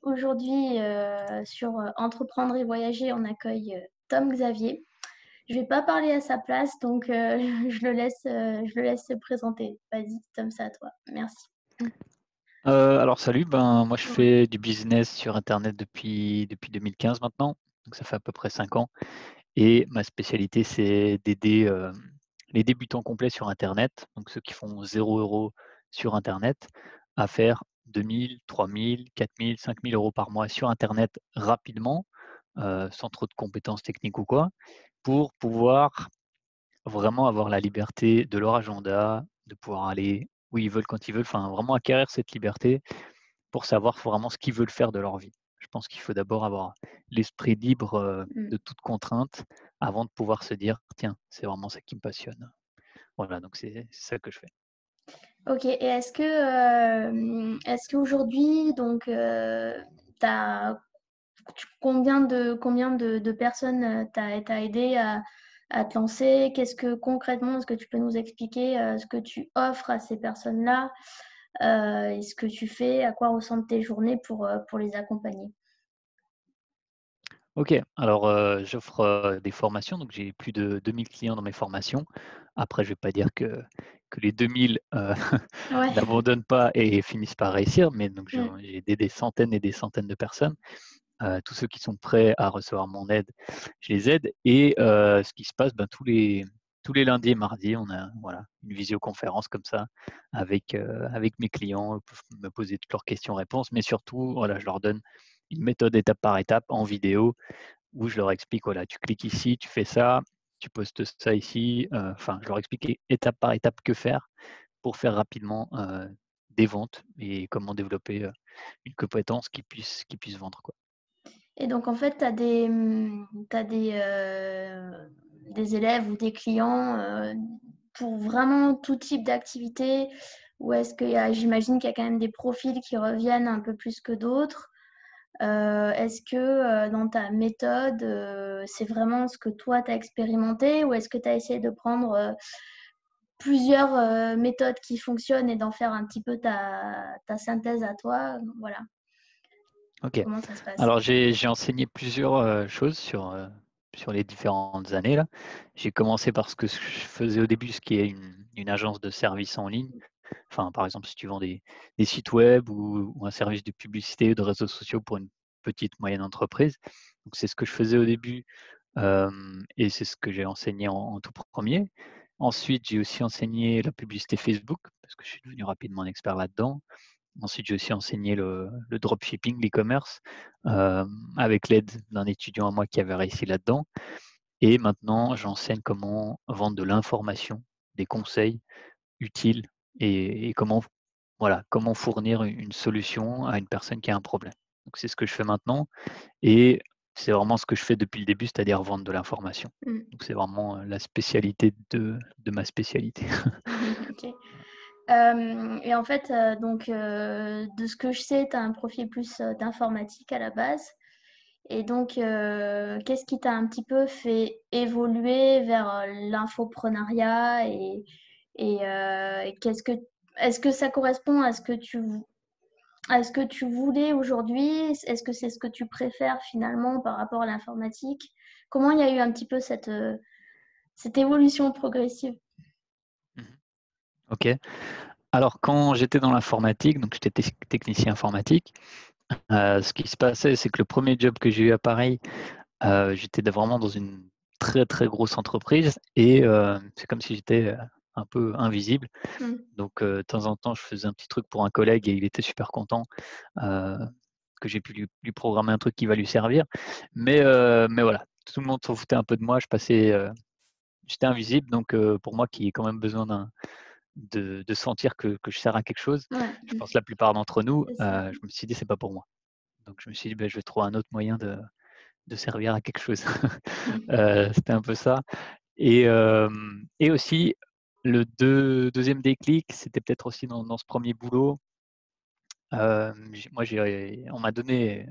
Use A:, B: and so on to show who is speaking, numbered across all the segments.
A: Aujourd'hui, sur Entreprendre et voyager, on accueille Tom Xavier. Je vais pas parler à sa place, donc je le laisse se présenter. Vas-y, Tom, c'est à toi. Merci.
B: Alors salut, ben, moi je
A: Ouais.
B: fais du business sur internet depuis 2015 maintenant, donc ça fait à peu près 5 ans et ma spécialité c'est d'aider, les débutants complets sur internet, donc ceux qui font 0 € sur internet, à faire 2 000, 3 000, 4 000, 5 000 € par mois sur internet rapidement, sans trop de compétences techniques ou quoi, pour pouvoir vraiment avoir la liberté de leur agenda, de pouvoir aller où ils veulent quand ils veulent, enfin vraiment acquérir cette liberté pour savoir vraiment ce qu'ils veulent faire de leur vie. Je pense qu'il faut d'abord avoir l'esprit libre,
A: Mmh.
B: de toute contrainte avant de pouvoir se dire: «Tiens, c'est vraiment ça qui me passionne». Voilà, donc c'est ça que je fais.
A: OK, et est-ce qu'aujourd'hui, donc, tu combien de personnes, tu aidé à te lancer? Qu'est-ce que concrètement, est-ce que tu peux nous expliquer, ce que tu offres à ces personnes-là, et ce que tu fais? À quoi ressemblent tes journées pour les accompagner?
B: OK, alors, j'offre, des formations, donc j'ai plus de 2 000 clients dans mes formations. Après, je vais pas dire que les 2 000
A: Ouais.
B: n'abandonnent pas et finissent par réussir, mais donc
A: Mmh.
B: j'ai aidé des centaines et des centaines de personnes. Tous ceux qui sont prêts à recevoir mon aide, je les aide et ce qui se passe, ben, tous les lundis et mardis, on a voilà, une visioconférence comme ça avec mes clients. Ils peuvent me poser toutes leurs questions-réponses, mais surtout, voilà, je leur donne une méthode étape par étape en vidéo où je leur explique, voilà, tu cliques ici, tu fais ça, tu postes ça ici, enfin, je leur explique étape par étape que faire pour faire rapidement, des ventes et comment développer, une compétence qui puisse vendre, quoi.
A: Et donc en fait, tu as des élèves ou des clients, pour vraiment tout type d'activité? Ou est-ce j'imagine qu'il y a quand même des profils qui reviennent un peu plus que d'autres? Est-ce que, dans ta méthode, c'est vraiment ce que toi tu as expérimenté? Ou est-ce que tu as essayé de prendre, plusieurs, méthodes qui fonctionnent et d'en faire un petit peu ta synthèse à toi? Voilà,
B: OK.
A: comment ça se passe?
B: Alors j'ai enseigné plusieurs, choses sur les différentes années là. J'ai commencé par ce que je faisais au début, ce qui est une agence de services en ligne. Enfin, par exemple, si tu vends des sites web ou un service de publicité ou de réseaux sociaux pour une petite, moyenne entreprise. Donc c'est ce que je faisais au début, et c'est ce que j'ai enseigné en tout premier. Ensuite, j'ai aussi enseigné la publicité Facebook parce que je suis devenu rapidement un expert là-dedans. Ensuite, j'ai aussi enseigné le dropshipping, l'e-commerce, avec l'aide d'un étudiant à moi qui avait réussi là-dedans et maintenant j'enseigne comment vendre de l'information, des conseils utiles et comment voilà, comment fournir une solution à une personne qui a un problème. Donc c'est ce que je fais maintenant et c'est vraiment ce que je fais depuis le début, c'est-à-dire vendre de l'information.
A: Mmh.
B: Donc c'est vraiment, la spécialité de ma spécialité.
A: OK. Et en fait, donc, de ce que je sais, tu as un profil plus, d'informatique à la base, et donc, qu'est-ce qui t'a un petit peu fait évoluer vers, l'infoprenariat, et est-ce que ça correspond à ce que tu voulais aujourd'hui? Est-ce que c'est ce que tu préfères finalement par rapport à l'informatique? Comment il y a eu un petit peu cette évolution progressive?
B: Mmh. OK. Alors quand j'étais dans l'informatique, donc j'étais technicien informatique, ce qui se passait, c'est que le premier job que j'ai eu à Paris, j'étais vraiment dans une très, très grosse entreprise et c'est comme si j'étais, un peu invisible.
A: Mmh.
B: Donc de temps en temps, je faisais un petit truc pour un collègue et il était super content, heu, que j'ai pu lui programmer un truc qui va lui servir. Mais voilà, tout le monde s'en foutait un peu de moi. J'étais invisible donc pour moi qui ai quand même besoin de sentir que je sers à quelque chose,
A: Ouais,
B: je pense la plupart d'entre nous,
A: c'est ça.
B: je me suis dit: «C'est pas pour moi». Donc je me suis dit: «Beh, je vais trouver un autre moyen de servir à quelque chose». C'était un peu ça et aussi le 2e déclic, c'était peut-être aussi dans ce premier boulot. On m'a donné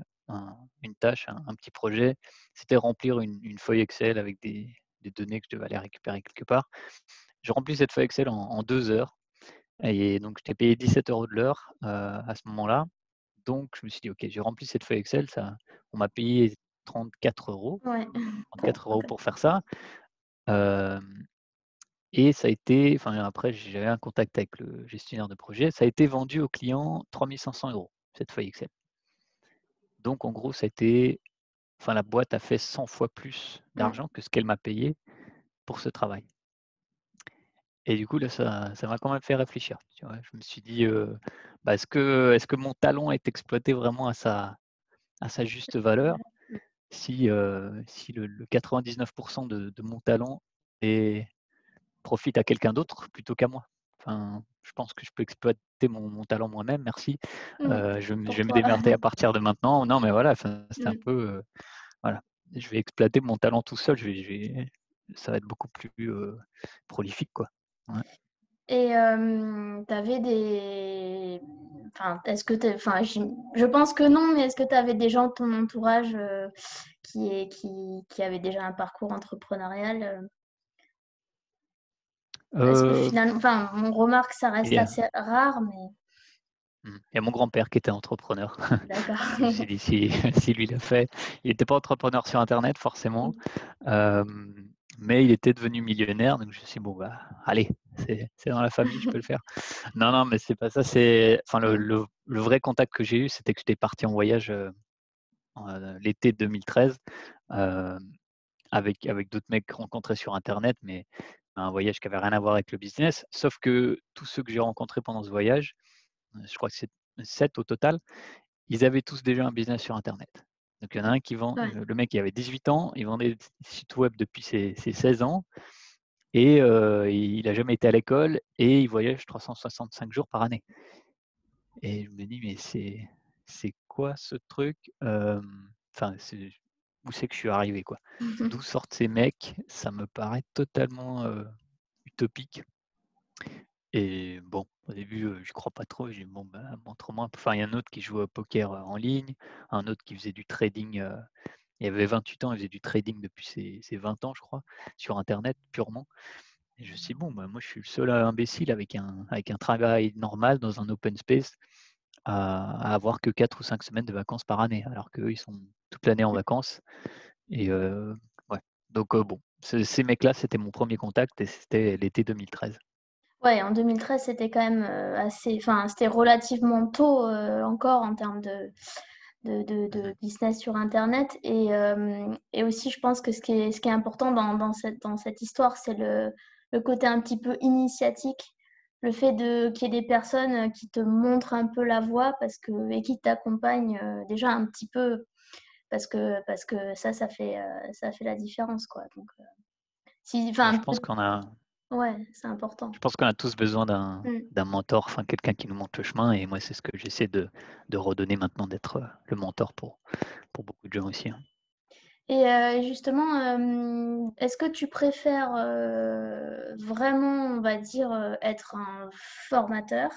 B: une tâche, un petit projet, c'était remplir une feuille Excel avec des données que je devais aller récupérer quelque part. J'ai rempli cette feuille Excel en 2 heures et donc j'étais payé 17 € de l'heure, à ce moment-là. Donc, je me suis dit: «OK, j'ai rempli cette feuille Excel, on m'a payé 34 €,
A: Ouais.
B: 34 € pour faire ça». Hem Et ça a été enfin après j'avais un contact avec le gestionnaire de projet, ça a été vendu au client 3 500 €, cette feuille Excel. Donc en gros, ça a été enfin la boîte a fait 100 fois plus
A: Mmh.
B: d'argent que ce qu'elle m'a payé pour ce travail. Et du coup là, ça m'a quand même fait réfléchir, tu vois? Je me suis dit, bah, est-ce que mon talent est exploité vraiment à sa juste valeur? Si le 99 de mon talent est profite à quelqu'un d'autre plutôt qu'à moi. Enfin, je pense que je peux exploiter mon talent moi-même, merci.
A: Mmh.
B: Je
A: Pour
B: vais me
A: toi.
B: démerder à partir de maintenant. Non, mais voilà, enfin, c'était un
A: Mmh.
B: peu, voilà. Je vais exploiter mon talent tout seul, ça va être beaucoup plus, prolifique, quoi. Ouais.
A: Et tu avais des enfin, est-ce que tu enfin, je pense que non, mais est-ce que tu avais des gens de ton entourage, qui avaient déjà un parcours entrepreneurial, Parce que
B: Heu,
A: finalement enfin, on remarque que ça reste
B: et
A: assez rare, mais
B: il y a mon grand-père qui était entrepreneur. Je me suis
A: d'accord.
B: dit si si lui l'a fait, il était pas entrepreneur sur internet forcément.
A: Mmh.
B: Mais il était devenu millionnaire, donc je me suis dit: «Bon, bah, allez, c'est dans la famille, je peux le faire». Non, non, mais c'est pas ça, c'est enfin le
A: Mmh.
B: le le vrai contact que j'ai eu, c'était que j'étais parti en voyage, l'été 2013, hem, avec d'autres mecs rencontrés sur internet, mais un voyage qui avait rien à voir avec le business. Sauf que tous ceux que j'ai rencontrés pendant ce voyage, je crois que c'est 7 au total, ils avaient tous déjà un business sur internet. Donc il y en a un qui vend
A: Ouais.
B: le mec il avait 18 ans, il vendait des sites web depuis ses 16 ans et il a jamais été à l'école et il voyage 365 jours par année. Et je me dis: «Mais c'est quoi ce truc?» Enfin, c'est où c'est que je suis arrivé, quoi? D'où sortent ces mecs? Ça me paraît totalement, utopique et bon, au début, j'y crois pas trop. J'ai dit: «Bon, bah, montre-moi». Enfin, il y a un autre qui jouait au poker, en ligne, un autre qui faisait du trading, il avait 28 ans, il faisait du trading depuis ses 20 ans, je crois, sur internet purement. Et je me suis dit: «Bon, bah, moi, je suis le seul imbécile avec un travail normal dans un open space à avoir que 4 ou 5 semaines de vacances par année, alors qu'eux, ils sont toute l'année en vacances». Et ouais, donc bon, ces mecs-là, c'était mon premier contact et c'était l'été 2013.
A: Ouais, en 2013, c'était quand même, assez enfin, c'était relativement tôt, encore en termes de
B: Mmh.
A: business sur internet et aussi je pense que ce qui est important dans cette histoire, c'est le côté un petit peu initiatique. Le fait qu'il y ait des personnes, qui te montrent un peu la voie et qui t'accompagnent, déjà un petit peu parce que ça fait la différence, quoi, donc si
B: Bah, je
A: enfin,
B: pense qu'on a
A: ouais, c'est important.
B: je pense qu'on a tous besoin d'un
A: Mmh.
B: d'un mentor, enfin quelqu'un qui nous montre le chemin et moi, c'est ce que j'essaie de redonner maintenant, d'être, le mentor pour beaucoup de gens aussi, hein.
A: Et justement, est-ce que tu préfères, vraiment, on va dire, être un formateur?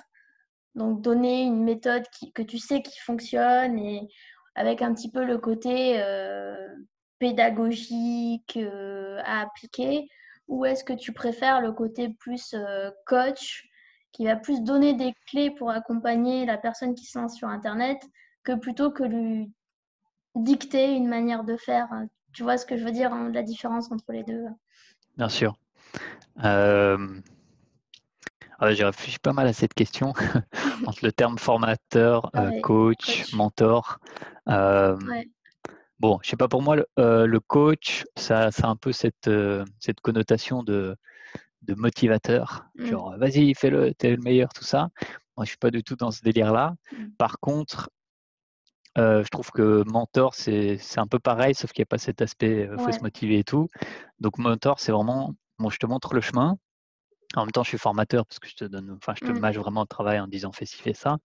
A: Donc donner une méthode que tu sais qui fonctionne et avec un petit peu le côté, pédagogique, à appliquer? Ou est-ce que tu préfères le côté plus, coach, qui va plus donner des clés pour accompagner la personne qui se lance sur internet, que plutôt que lui dicter une manière de faire, tu vois ce que je veux dire, la différence entre les 2.
B: Bien sûr. Hem, j'ai réfléchi pas mal à cette question entre le terme formateur,
A: Pareil,
B: coach,
A: coach.
B: mentor. Hem,
A: Ouais.
B: bon, je sais pas, pour moi, le coach, ça a un peu cette connotation de motivateur,
A: Mmh.
B: genre: «Vas-y, fais-le, tu es le meilleur», tout ça. Moi, je suis pas du tout dans ce délire-là.
A: Mmh.
B: Par contre, je trouve que mentor, c'est un peu pareil, sauf qu'il y a pas cet aspect, faut se
A: Ouais.
B: motiver et tout. Donc mentor, c'est vraiment, bon, je te montre le chemin. En même temps, je suis formateur parce que je te
A: Mmh.
B: mâche vraiment le travail en disant: «Fais ci, fais ça».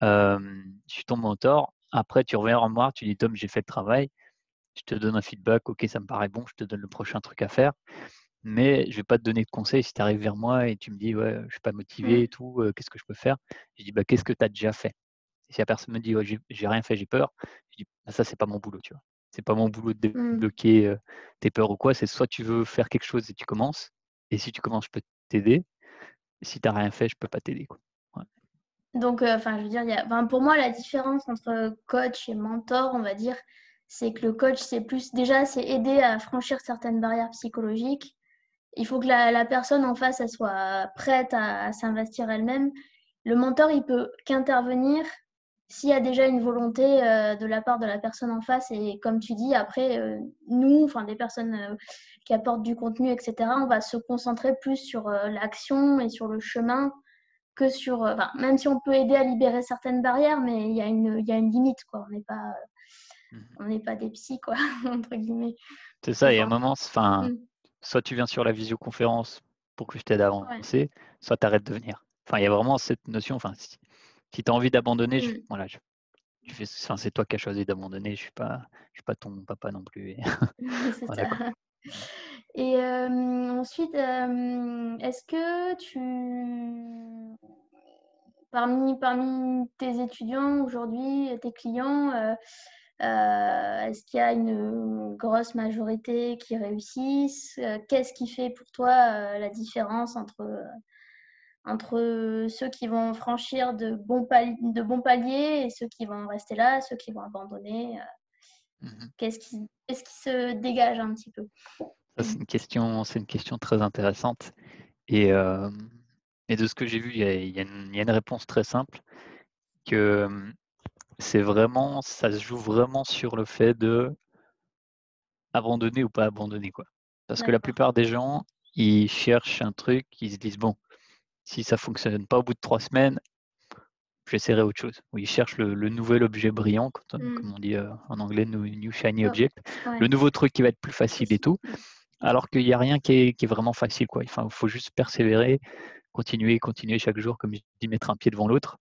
B: Je suis ton mentor. Après, tu reviens en moi, tu dis: «Tom, j'ai fait le travail». Je te donne un feedback: «OK, ça me paraît bon», je te donne le prochain truc à faire. Mais je vais pas te donner de conseils si tu arrives vers moi et tu me dis: «Ouais, je suis pas motivé et
A: Mmh.
B: tout, qu'est-ce que je peux faire?» Je dis: «Bah, qu'est-ce que tu as déjà fait?» Et si la personne me dit: «Ouais, j'ai rien fait, j'ai peur», je dis: «Bah, ça, c'est pas mon boulot», tu vois? C'est pas mon boulot de
A: Mmh.
B: débloquer, tes peurs ou quoi. C'est soit tu veux faire quelque chose et tu commences et si tu commences, je peux t'aider. Si tu as rien fait, je peux pas t'aider, quoi. Ouais.
A: Donc, je veux dire, pour moi, la différence entre coach et mentor, on va dire, c'est que le coach, c'est aider à franchir certaines barrières psychologiques. Il faut que la personne en face, elle soit prête à s'investir elle-même. Le mentor, il peut qu'intervenir s'il y a déjà une volonté de la part de la personne en face. Et comme tu dis, après, nous, des personnes qui apportent du contenu, etc., on va se concentrer plus sur l'action et sur le chemin que sur. Même si on peut aider à libérer certaines barrières, mais il y a une limite, quoi. On n'est pas des psys, quoi, entre guillemets.
B: C'est ça, et à un
A: Enfin,
B: moment, soit tu viens sur la visioconférence pour que je t'aide à
A: ouais.
B: avancer, soit tu arrêtes de venir. Il y a vraiment cette notion, si tu as envie d'abandonner, c'est toi qui as choisi d'abandonner, je suis pas ton papa non plus.
A: C'est
B: Voilà,
A: ça.
B: quoi.
A: Et ensuite, est-ce que parmi tes étudiants aujourd'hui, tes clients, est-ce qu'il y a une grosse majorité qui réussissent? Qu'est-ce qui fait pour toi la différence entre ceux qui vont franchir de bons paliers et ceux qui vont rester là, ceux qui vont abandonner?
B: Mhm.
A: Qu'est-ce qui se dégage un petit peu?
B: Ça, c'est une question très intéressante. Et de ce que j'ai vu, il y a une réponse très simple que ça se joue vraiment sur le fait de abandonner ou pas abandonner, quoi. Parce que la
A: D'accord.
B: plupart des gens, ils cherchent un truc, ils se disent bon, si ça fonctionne pas au bout de 3 semaines, j'essaierai autre chose. Ou ils cherchent le nouvel objet brillant, comme on dit en anglais, new shiny
A: Oh,
B: object, le
A: ouais.
B: nouveau truc qui va être plus facile et tout, alors qu'il n'y a rien qui est vraiment facile, quoi. Il faut juste persévérer, continuer chaque jour, comme je dis, mettre un pied devant l'autre.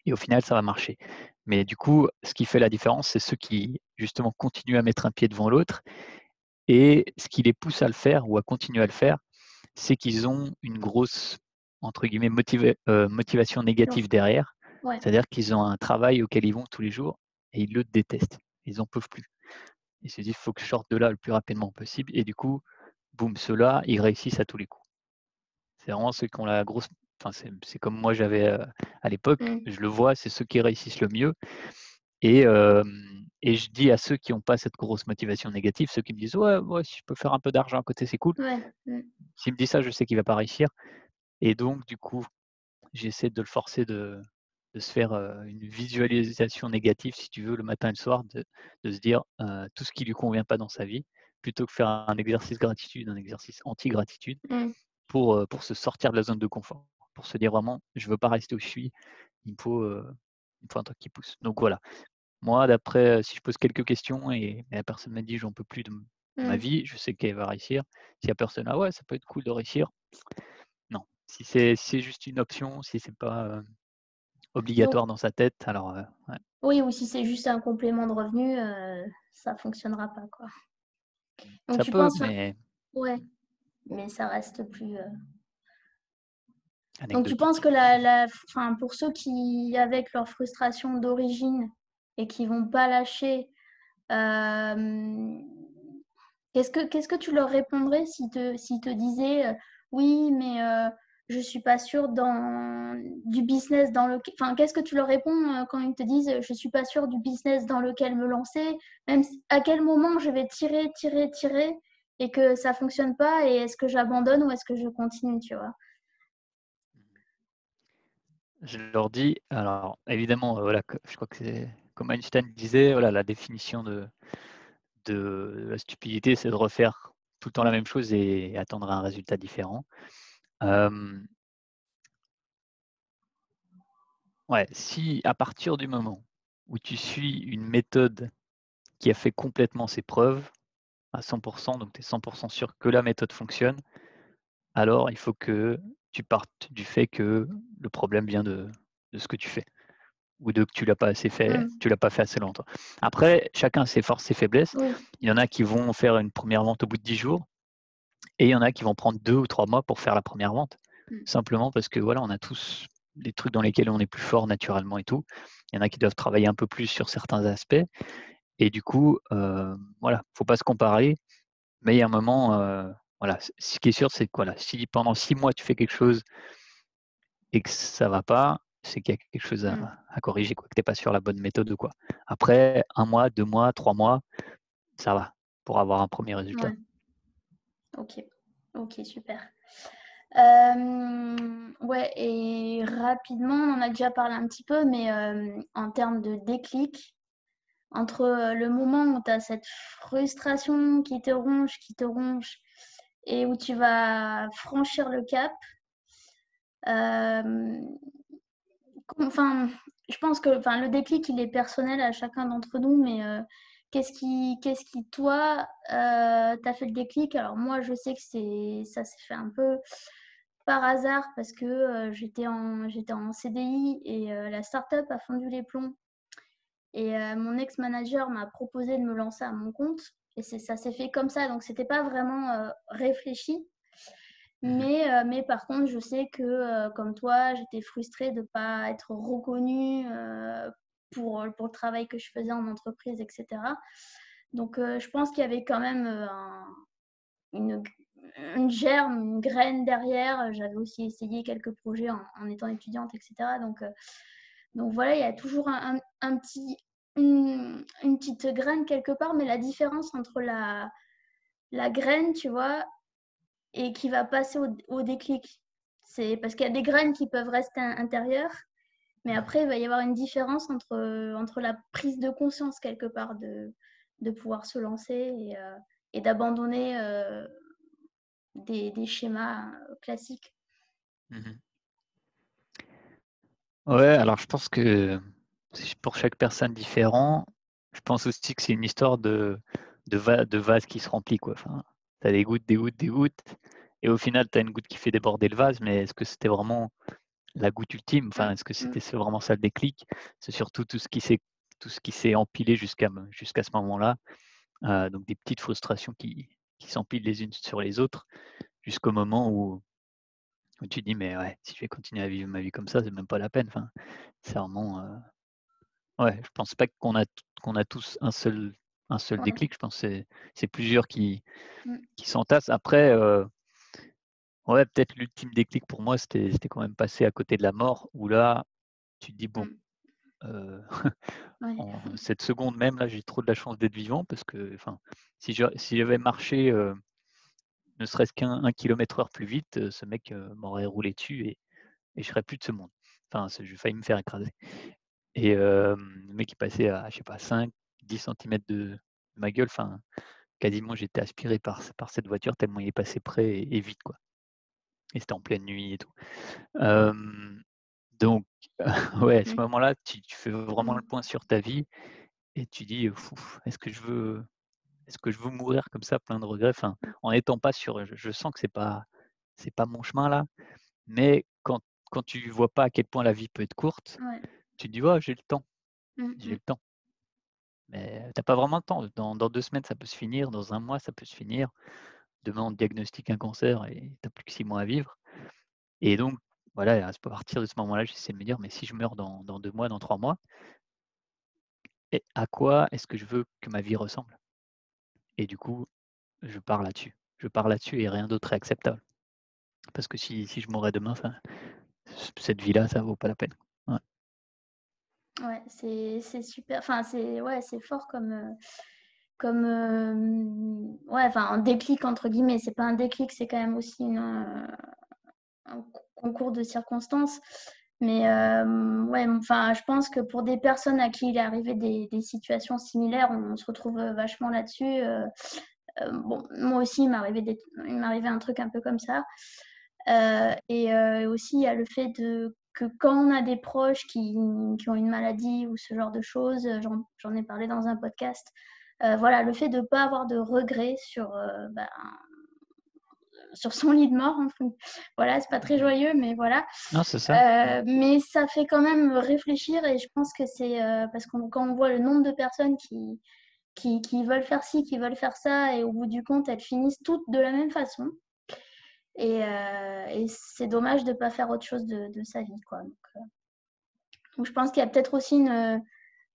B: Et au final, ça va marcher. Mais du coup, ce qui fait la différence, c'est ceux qui, justement, continuent à mettre un pied devant l'autre. Et ce qui les pousse à le faire ou à continuer à le faire, c'est qu'ils ont une grosse, entre guillemets, motivation négative derrière.
A: Ouais.
B: C'est-à-dire qu'ils ont un travail auquel ils vont tous les jours et ils le détestent. Ils n'en peuvent plus. Ils se disent, il faut que je sorte de là le plus rapidement possible. Et du coup, boum, ceux-là, ils réussissent à tous les coups. C'est vraiment ceux qui ont la grosse. C'est comme moi j'avais à l'époque,
A: Mm.
B: je le vois, c'est ceux qui réussissent le mieux. Et je dis à ceux qui n'ont pas cette grosse motivation négative, ceux qui me disent ouais, si je peux faire un peu d'argent à côté, c'est cool.
A: Ouais. Mm.
B: S'il me dit ça, je sais qu'il va pas réussir. Et donc, du coup, j'essaie de le forcer de se faire une visualisation négative, si tu veux, le matin et le soir, de se dire tout ce qui lui convient pas dans sa vie, plutôt que faire un exercice gratitude, un exercice anti-gratitude,
A: Mm.
B: pour se sortir de la zone de confort, pour se dire vraiment, je veux pas rester où je suis, il me faut un truc qui pousse. Donc voilà. Moi, d'après, si je pose quelques questions et la personne m'a dit: «J'en peux plus de ma
A: Mm.
B: vie», je sais qu'elle va réussir. S'il y a personne: «Ah ouais, ça peut être cool de réussir», non. Si c'est juste une option, si c'est pas,
A: Donc,
B: obligatoire dans sa tête, alors, ouais.
A: oui, ou si c'est juste un complément de revenu, ça fonctionnera pas, quoi. Donc
B: Ça
A: tu
B: peut,
A: penses,
B: mais
A: ouais, mais ça reste plus. Donc tu penses
B: anecdotique.
A: que pour ceux qui, avec leur frustration d'origine et qui vont pas lâcher, euh, qu'est-ce que tu leur répondrais s'ils te disaient oui, mais je suis pas sûre du business dans lequel. Enfin, qu'est-ce que tu leur réponds quand ils te disent je suis pas sûre du business dans lequel me lancer, même à quel moment je vais tirer, tirer, tirer et que ça fonctionne pas et est-ce que j'abandonne ou est-ce que je continue, tu vois?
B: Je leur dis alors évidemment, voilà, je crois que c'est comme Einstein disait, voilà, la définition de la stupidité, c'est de refaire tout le temps la même chose et attendre un résultat différent. Hem Ouais, si à partir du moment où tu suis une méthode qui a fait complètement ses preuves à 100, donc tu es 100 sûr que la méthode fonctionne, alors il faut que tu partes du fait que le problème vient de ce que tu fais ou de que tu l'as pas assez fait,
A: Mm.
B: tu l'as pas fait assez longtemps. Après, chacun a ses forces, ses faiblesses.
A: Oui.
B: Il y en a qui vont faire une première vente au bout de 10 jours et il y en a qui vont prendre 2 ou 3 mois pour faire la première vente.
A: Mm.
B: Simplement parce que voilà, on a tous des trucs dans lesquels on est plus fort naturellement et tout. Il y en a qui doivent travailler un peu plus sur certains aspects et du coup, voilà, faut pas se comparer, mais il y a un moment, voilà, ce qui est sûr, c'est que voilà, si pendant 6 mois tu fais quelque chose et que ça va pas, c'est qu'il y a quelque chose
A: Mm.
B: à corriger, quoi, que tu n'es pas sur la bonne méthode ou quoi. Après, 1 mois, 2 mois, 3 mois, ça va pour avoir un premier résultat.
A: Ouais. Ok. Ok, super. Ouais, et rapidement, on en a déjà parlé un petit peu, mais en termes de déclic, entre le moment où tu as cette frustration qui te ronge, et où tu vas franchir le cap, euh, enfin, je pense que le déclic, il est personnel à chacun d'entre nous, mais qu'est-ce qui toi, t'a fait le déclic? Alors moi, je sais que ça s'est fait un peu par hasard parce que j'étais en CDI et la start-up a fondu les plombs. Et mon ex-manager m'a proposé de me lancer à mon compte. Et ça s'est fait comme ça, donc c'était pas vraiment réfléchi.
B: Mmh.
A: Mais par contre, je sais que, comme toi, j'étais frustrée de ne pas être reconnue pour le travail que je faisais en entreprise, etc. Donc, je pense qu'il y avait quand même une, une germe, une graine derrière. J'avais aussi essayé quelques projets en étant étudiante, etc. Donc voilà, il y a toujours un petit, une petite graine quelque part, mais la différence entre la graine, tu vois, et qui va passer au déclic. C'est parce qu'il y a des graines qui peuvent rester intérieures, mais
B: Mmh.
A: après, il va y avoir une différence entre la prise de conscience quelque part de pouvoir se lancer et d'abandonner des schémas classiques.
B: Mmh. Ouais, alors je pense que c'est pour chaque personne différent. Je pense aussi que c'est une histoire de vase qui se remplit, quoi. Enfin, tu as des gouttes, des gouttes, des gouttes et au final, tu as une goutte qui fait déborder le vase, mais est-ce que c'était vraiment la goutte ultime? Enfin,
A: Mm,
B: est-ce que
A: mm,
B: c'était vraiment ça le déclic? C'est surtout tout ce qui s'est empilé jusqu'à ce moment-là, donc des petites frustrations qui s'empilent les unes sur les autres jusqu'au moment où tu te dis: «Mais ouais, si je vais continuer à vivre ma vie comme ça, c'est même pas la peine». Enfin, c'est vraiment, ouais, je pense pas qu'on a tous un seul
A: ouais,
B: déclic. Je pense que c'est plusieurs
A: mm,
B: qui s'entassent. Après, ouais, peut-être l'ultime déclic pour moi, c'était quand même passer à côté de la mort où là, tu te dis: «Bon,
A: mm,
B: heu,
A: ouais,
B: en cette seconde même là, j'ai trop de la chance d'être vivant» parce que enfin, si j'avais marché, ne serait-ce qu'1 km/h plus vite, ce mec, m'aurait roulé dessus et je serais plus de ce monde. Enfin, j'ai failli me faire écraser. Et le mec il passait à je sais pas 5-10 centimètres de ma gueule, enfin quasiment j'étais aspiré par cette voiture tellement il est passé près et vite quoi et c'était en pleine nuit et tout. Hem, donc ouais, à ce
A: mm,
B: moment-là, tu fais vraiment le
A: mm,
B: point sur ta vie et tu dis: est-ce que je veux mourir comme ça plein de regrets?» Enfin,
A: mm,
B: en étant pas sûr, je sens que c'est pas mon chemin là, mais quand tu vois pas à quel point la vie peut être courte,
A: ouais,
B: tu te dis: «Oh
A: mm,
B: j'ai
A: mm,
B: le temps». Mais tu pas vraiment le temps. Dans 2 semaines, ça peut se finir, dans un mois, ça peut se finir. Demain, on te diagnostique un cancer et tu plus que 6 mois à vivre et donc voilà, à partir de ce moment-là, j'essaie de me dire: «Mais si je meurs dans 2 mois, dans 3 mois et à quoi est-ce que je veux que ma vie ressemble?» Et du coup, je pars là-dessus. Je pars là-dessus et rien d'autre est acceptable. Parce que si je mourrais demain, enfin, cette vie-là, ça vaut pas la peine. Ouais.
A: ouais, c'est super. Enfin, ouais, c'est fort comme ouais, enfin, un déclic entre guillemets. C'est pas un déclic, c'est quand même aussi un concours de circonstances. Mais ouais, enfin, je pense que pour des personnes à qui il est arrivé des situations similaires, on se retrouve vachement là-dessus. Bon, moi aussi, il m'arrivait un truc un peu comme ça. Et aussi, il y a le fait que quand on a des proches qui ont une maladie ou ce genre de choses, j'en ai parlé dans un podcast, voilà, le fait de ne pas avoir de regrets sur son lit de mort. Voilà, c'est pas très
B: Mmh.
A: joyeux, mais voilà.
B: Non, c'est ça. Mmh.
A: Mais ça fait quand même réfléchir et je pense que c'est parce que quand on voit le nombre de personnes qui veulent faire ci, qui veulent faire ça, et au bout du compte, elles finissent toutes de la même façon. Et c'est dommage de ne pas faire autre chose de sa vie, quoi. Donc je pense qu'il y a peut-être aussi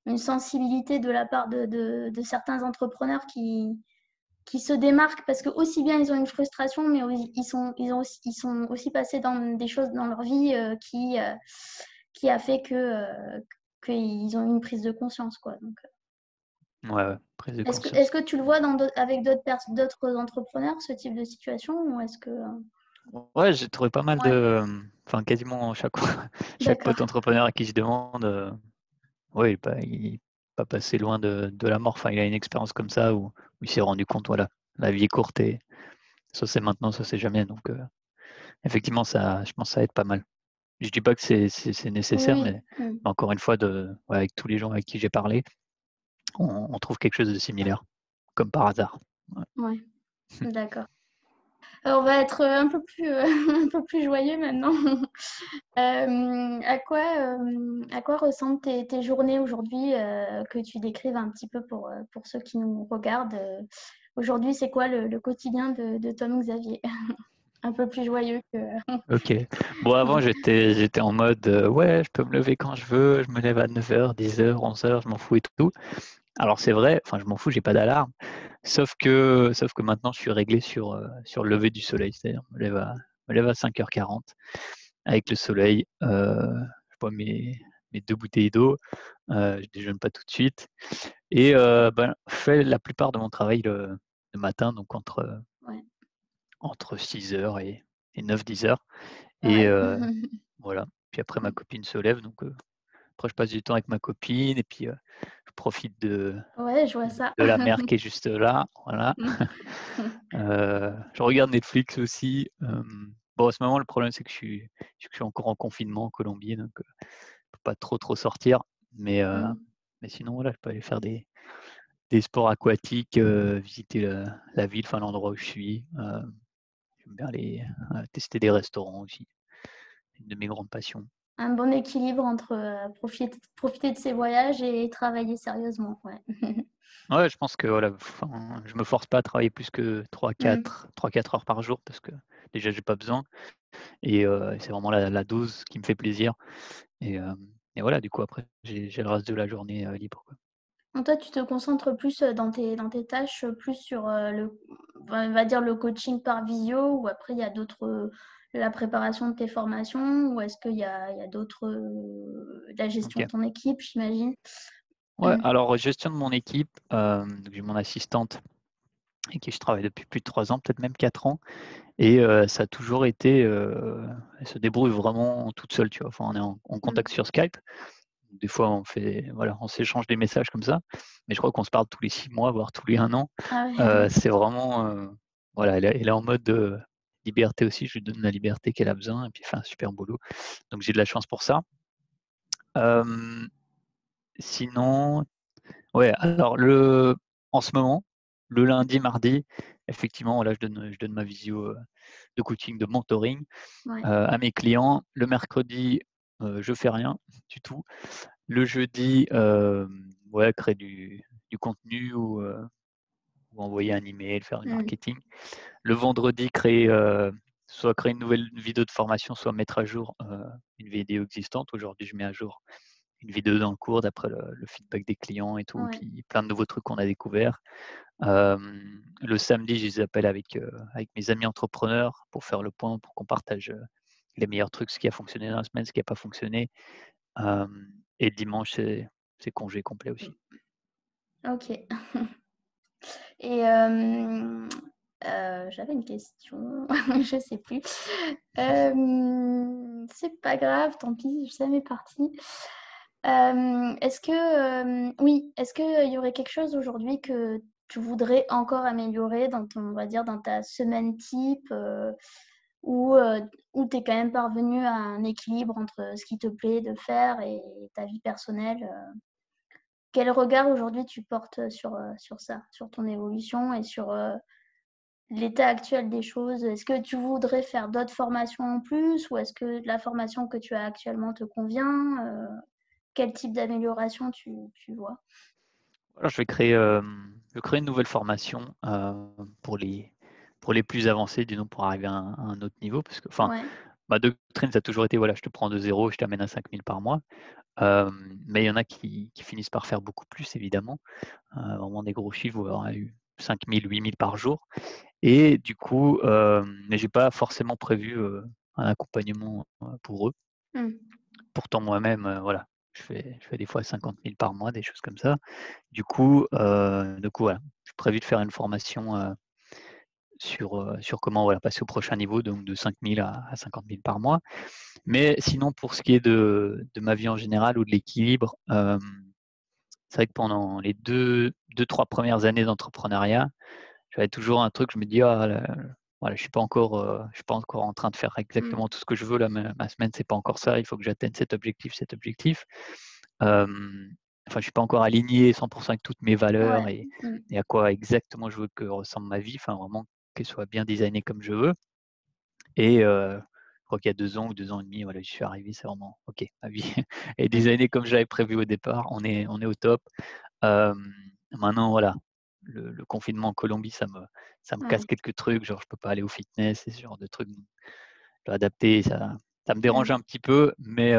A: une sensibilité de la part de certains entrepreneurs qui se démarquent parce que aussi bien ils ont une frustration, mais ils sont aussi passés dans des choses dans leur vie qui a fait qu'ils ont eu une prise de conscience, quoi. Donc,
B: Ouais, prise de
A: est-ce
B: conscience.
A: que tu le vois avec d'autres entrepreneurs, ce type de situation, ou est-ce que...
B: Ouais, j'ai trouvé pas mal
A: Ouais,
B: enfin quasiment chaque fois, chaque
A: d'accord.
B: pote entrepreneur à qui je demande, ouais, il est pas passé loin de la mort. Enfin, il a une expérience comme ça où il s'est rendu compte, voilà, la vie est courte et soit c'est maintenant, soit c'est jamais. Donc, effectivement, je pense que ça aide pas mal. Je dis pas que c'est nécessaire,
A: Oui,
B: mais
A: oui.
B: encore une fois, ouais, avec tous les gens avec qui j'ai parlé, on trouve quelque chose de similaire, comme par hasard. Ouais.
A: Ouais, d'accord. On va être un peu plus, un peu plus joyeux maintenant. À quoi ressemblent tes journées aujourd'hui, que tu décrives un petit peu pour ceux qui nous regardent. Aujourd'hui, c'est quoi le quotidien de Tom Xavier? Un peu plus joyeux que...
B: Ok. Bon, avant, j'étais en mode, ouais, je peux me lever quand je veux, je me lève à 9h, 10h, 11h, je m'en fous et tout. Alors, c'est vrai, enfin, je m'en fous, j'ai pas d'alarme. Sauf que maintenant, je suis réglé sur le lever du soleil. C'est-à-dire, je me lève à 5h40 avec le soleil. Je bois mes 2 bouteilles d'eau. Je déjeune pas tout de suite. Et je fais la plupart de mon travail le matin, donc
A: Ouais,
B: entre 6h et 9-10h. Et
A: pareil.
B: voilà. Puis après, ma copine se lève. Donc après, je passe du temps avec ma copine. Et puis, je profite
A: Ouais, je vois ça.
B: de la mer qui est juste là. Voilà. Je regarde Netflix aussi. Bon, en ce moment, le problème, c'est que je suis encore en confinement en Colombie, donc je peux pas trop sortir. Mais sinon, voilà, je peux aller faire des sports aquatiques, visiter la ville, enfin l'endroit où je suis. J'aime bien aller tester des restaurants aussi. C'est une de mes grandes passions.
A: Un bon équilibre entre profiter de ses voyages et travailler sérieusement. Ouais.
B: Ouais, je pense que voilà, enfin, je me force pas à travailler plus que 3-4 heures par jour parce que déjà j'ai pas besoin et c'est vraiment la dose qui me fait plaisir et, voilà, du coup après j'ai le reste de la journée libre, quoi.
A: Donc toi, tu te concentres plus dans tes tâches, plus sur on va dire le coaching par visio, ou après il y a d'autres, la préparation de tes formations, ou est-ce il y a d'autres, la gestion
B: Ok.
A: de ton équipe, j'imagine?
B: Ouais, alors gestion de mon équipe, donc j'ai mon assistante avec qui je travaille depuis plus de 3 ans, peut-être même 4 ans. Et ça a toujours été, elle se débrouille vraiment toute seule, tu vois? Enfin, on est en
A: Mmh.
B: contact sur Skype. Des fois, voilà, on s'échange des messages comme ça, mais je crois qu'on se parle tous les 6 mois, voire tous les 1 an.
A: Ah ouais.
B: C'est vraiment, voilà, elle est en mode, liberté aussi. Je lui donne la liberté qu'elle a besoin et puis elle fait un super boulot. Donc j'ai de la chance pour ça. Hem, Sinon, ouais, alors en ce moment, le lundi, mardi, effectivement, voilà, je donne ma visio, de coaching, de mentoring,
A: Ouais.
B: à mes clients. Le mercredi, je fais rien du tout. Le jeudi, ouais, créer du contenu ou envoyer un email, faire du
A: Mmh.
B: marketing. Le vendredi, soit créer une nouvelle vidéo de formation, soit mettre à jour, une vidéo existante. Aujourd'hui, je mets à jour une vidéo dans le cours d'après le feedback des clients et tout,
A: Ouais.
B: puis plein de nouveaux trucs qu'on a découverts. Le samedi, je les appelle avec mes amis entrepreneurs pour faire le point, pour qu'on partage, les meilleurs trucs, ce qui a fonctionné dans la semaine, ce qui a pas fonctionné. Et le dimanche, c'est congé complet aussi.
A: OK. Et j'avais une question, je sais plus. C'est pas grave, tant pis, ça m'est parti. Est-ce qu'il y aurait quelque chose aujourd'hui que tu voudrais encore améliorer dans ton, on va dire, dans ta semaine type, où, où tu es quand même parvenu à un équilibre entre ce qui te plaît de faire et ta vie personnelle? Quel regard aujourd'hui tu portes sur ça, sur ton évolution et sur, l'état actuel des choses? Est-ce que tu voudrais faire d'autres formations en plus, ou est-ce que la formation que tu as actuellement te convient? Quel type d'amélioration tu vois?
B: Alors je vais créer une nouvelle formation, pour les plus avancés, disons, pour arriver à un autre niveau parce que enfin,
A: Ouais.
B: ma doctrine, ça a toujours été, voilà, je te prends de zéro, je t'amène à 5 000 par mois. Mais il y en a qui finissent par faire beaucoup plus évidemment, vraiment des gros chiffres, où il y aura eu 5 000, 8 000 par jour. Et du coup, mais j'ai pas forcément prévu, un accompagnement, pour eux.
A: Mmh.
B: pourtant moi-même, voilà, je fais des fois 50 000 par mois, des choses comme ça. Du coup, voilà, j'ai prévu de faire une formation, sur comment, voilà, passer au prochain niveau, donc de 5 000 à 50 000 par mois. Mais sinon, pour ce qui est de ma vie en général ou de l'équilibre, c'est vrai que pendant les 2-3 premières années d'entrepreneuriat, j'avais toujours un truc, je me dis: «Ah là, voilà, je suis pas encore en train de faire
A: Mmh.
B: exactement tout ce que je veux là, ma semaine, c'est pas encore ça, il faut que j'atteigne cet objectif, cet objectif». Enfin, je suis pas encore aligné 100 avec toutes mes valeurs
A: Ouais.
B: et
A: Mmh.
B: à quoi exactement je veux que ressemble ma vie, enfin vraiment qu'elle soit bien designée comme je veux. Et je crois qu'il y a 2 ans ou 2 ans et demi, voilà, j'y suis arrivé, c'est vraiment OK, ma vie est
A: Mmh.
B: designée comme j'avais prévu au départ, on est au top. Maintenant voilà, le confinement en Colombie, ça me casse
A: Ouais.
B: quelques trucs, genre je peux pas aller au fitness et ce genre de trucs, donc je dois adapter, ça me dérange
A: Mmh.
B: un petit peu, mais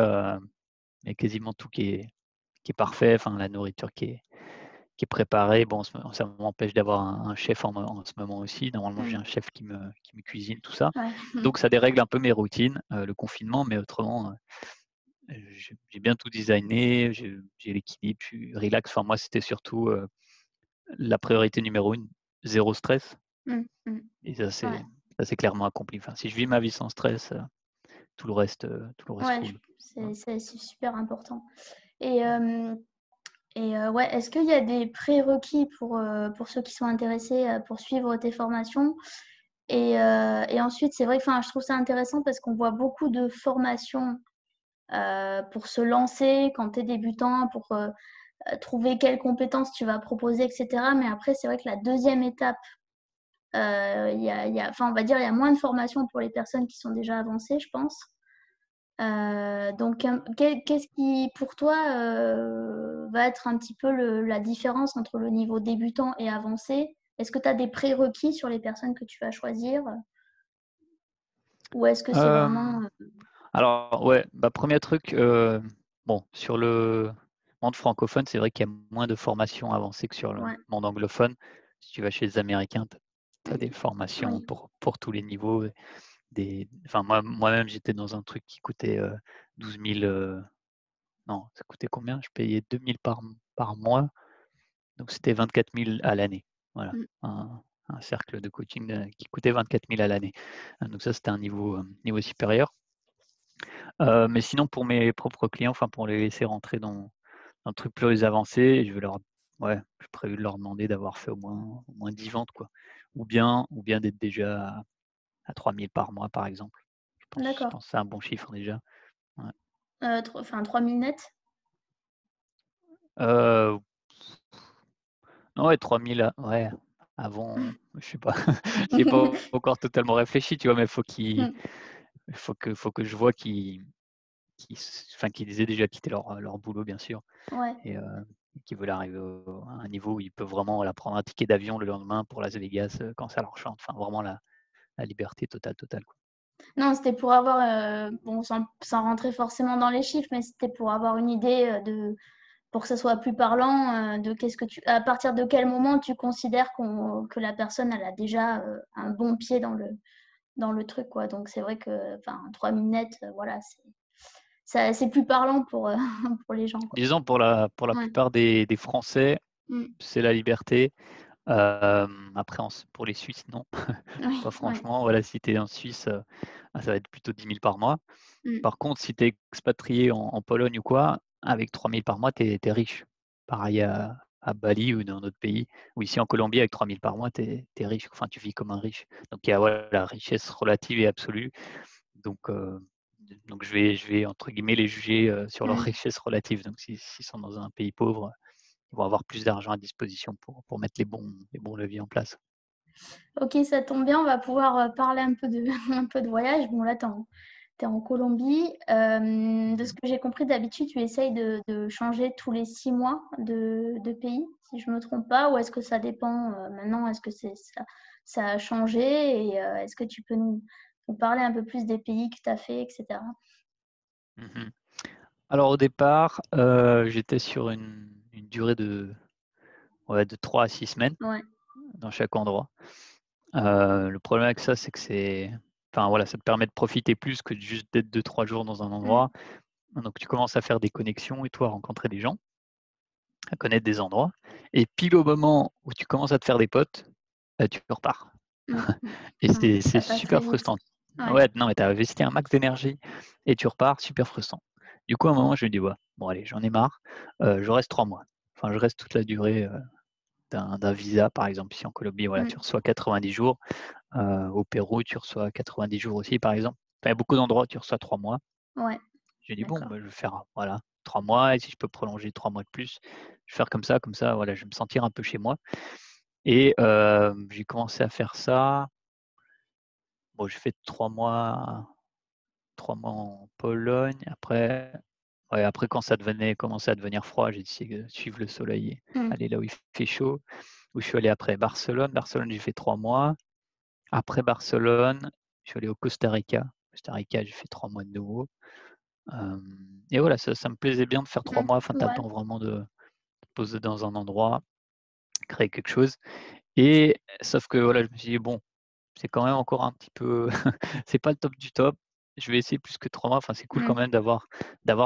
B: quasiment tout qui est parfait, enfin la nourriture qui est préparée. Bon, ça m'empêche d'avoir un chef en ce moment aussi. Normalement, j'ai
A: Mmh.
B: un chef qui me cuisine, tout ça.
A: Ouais.
B: Donc ça dérègle un peu mes routines, le confinement, mais autrement, j'ai bien tout designé, j'ai l'équilibre, je suis relax. Enfin moi, c'était surtout, la priorité numéro 1, zéro stress,
A: Mmh. Mmh.
B: et ça
A: Ouais.
B: c'est clairement accompli. Enfin, si je vis ma vie sans stress, tout le reste
A: Ouais,
B: cool. Ouais.
A: c'est super important. Et ouais, est-ce qu'il y a des prérequis pour ceux qui sont intéressés à poursuivre tes formations? Et ensuite, c'est vrai, enfin, je trouve ça intéressant parce qu'on voit beaucoup de formations, pour se lancer quand tu es débutant, pour, trouver quelles compétences tu vas proposer et cetera. Mais après, c'est vrai que la deuxième étape, il y a enfin, on va dire, il y a moins de formations pour les personnes qui sont déjà avancées, je pense. Donc, qu'est-ce qui, pour toi, va être un petit peu la différence entre le niveau débutant et avancé? Est-ce que tu as des prérequis sur les personnes que tu vas choisir? Ou est-ce que c'est vraiment,
B: Hem, alors ouais, bah, 1er truc, bon, sur le monde francophone, c'est vrai qu'il y a moins de formations avancées que sur le
A: ouais,
B: monde anglophone. Si tu vas chez les Américains, tu as des formations
A: oui,
B: pour tous les niveaux, enfin moi-même, j'étais dans un truc qui coûtait, 12 000, non, ça coûtait combien? Je payais 2 000 par mois, donc c'était 24 000 à l'année. Voilà,
A: mmh,
B: un cercle de coaching, qui coûtait 24 000 à l'année. Donc ça, c'était un niveau supérieur. Mais sinon pour mes propres clients, enfin pour les laisser rentrer dans un truc plus avancé, ouais, j'ai prévu de leur demander d'avoir fait au moins 10 ventes, quoi. Ou bien d'être déjà à 3 000 par mois, par exemple. Je
A: d'accord.
B: pense que c'est un bon chiffre déjà. Ouais.
A: Enfin 3 000 net?
B: Heu, non, ouais, 3 000, ouais, avant, je sais pas, j'y ai pas encore totalement réfléchi, tu vois? Mais
A: Mmh,
B: faut que je vois qu'ils aient déjà quitté leur boulot, bien sûr,
A: ouais.
B: et qu'ils veulent arriver à un niveau où ils peuvent vraiment, voilà, prendre un ticket d'avion le lendemain pour Las Vegas, quand ça leur chante. Enfin, vraiment la liberté totale, quoi.
A: Non, c'était pour avoir, bon, sans rentrer forcément dans les chiffres, mais c'était pour avoir une idée, pour que ça soit plus parlant, de qu'est-ce que tu à partir de quel moment tu considères que la personne, elle a déjà, un bon pied dans le truc, quoi. Donc c'est vrai que, enfin, 3 000 net, voilà, c'est plus parlant pour, pour les gens, quoi.
B: Disons pour la
A: Ouais.
B: plupart des Français,
A: Mmh.
B: c'est la liberté. Après pour les Suisses, non,
A: Oui,
B: pas
A: ouais.
B: franchement. Voilà, si tu es en Suisse, ça va être plutôt 10 000 par mois.
A: Mmh.
B: Par contre, si tu es expatrié en Pologne ou quoi, avec 3 000 par mois, tu es riche. Pareil à Bali ou dans d'autres pays, ou ici en Colombie avec 3 000 par mois, tu es riche, enfin tu vis comme un riche. Donc il y a, voilà, la richesse relative et absolue. Donc je vais entre guillemets les juger, sur leur
A: Mmh.
B: richesse relative. Donc s'ils sont dans un pays pauvre, ils vont avoir plus d'argent à disposition pour mettre les bons leviers en place.
A: OK, ça tombe bien, on va pouvoir, parler un peu de un peu de voyage. Bon là, tu es en Colombie. De ce
B: Mmh.
A: que j'ai compris, d'habitude, tu essayes de changer tous les 6 mois de pays, si je me trompe pas? Ou est-ce que ça dépend, maintenant? Est-ce que ça a changé? Et est-ce que tu peux nous parler un peu plus des pays que tu as fait et cetera?
B: Mmh. Alors au départ, j'étais sur une durée de 3 à 6 semaines
A: Ouais.
B: dans chaque endroit. Le problème avec ça, c'est que enfin voilà, ça te permet de profiter plus que juste d'être 2-3 jours dans un
A: Mmh.
B: endroit. Donc tu commences à faire des connexions et toi à rencontrer des gens, à connaître des endroits et pile au moment où tu commences à te faire des potes, tu repars
A: Mmh mh.
B: et
A: Mmh.
B: c'est
A: Ça passe très
B: super
A: vite.
B: frustrant.
A: Ouais.
B: Ouais, non, mais tu as investi un max d'énergie et tu repars, super frustrant. Du coup, à un moment, je me dis: «Ouais, bon allez, j'en ai marre, je reste 3 mois». Enfin, je reste toute la durée, d'un visa, par exemple. Ici en Colombie, voilà, tu
A: Mmh.
B: reçois 90 jours, au Pérou, tu reçois 90 jours aussi, par exemple. Enfin, il y a beaucoup d'endroits où tu reçois 3 mois.
A: Ouais,
B: J'ai dit: «Bon,
A: d'accord.
B: bah, je vais faire, voilà, 3 mois et si je peux prolonger 3 mois de plus, je vais faire comme ça, voilà, je vais me sentir un peu chez moi» et j'ai commencé à faire ça. Bon, j'ai fait 3 mois en Pologne. Après, ouais, après quand ça commençait à devenir froid, j'ai décidé de suivre le soleil et
A: Mmh.
B: aller là où il fait chaud. Où je suis allé après Barcelone. Barcelone, j'ai fait 3 mois. Après Barcelone, je suis allé au Costa Rica. Costa Rica, j'ai fait 3 mois de nouveau. Et voilà, ça me plaisait bien de faire 3
A: Mmh.
B: mois. Enfin, tu as le
A: Ouais.
B: temps vraiment de te poser dans un endroit, créer quelque chose et sauf que voilà, je me suis dit: «Bon, c'est quand même encore un petit peu c'est pas le top du top. Je vais essayer plus que 3 mois». Enfin, c'est cool quand
A: Mmh.
B: même d'avoir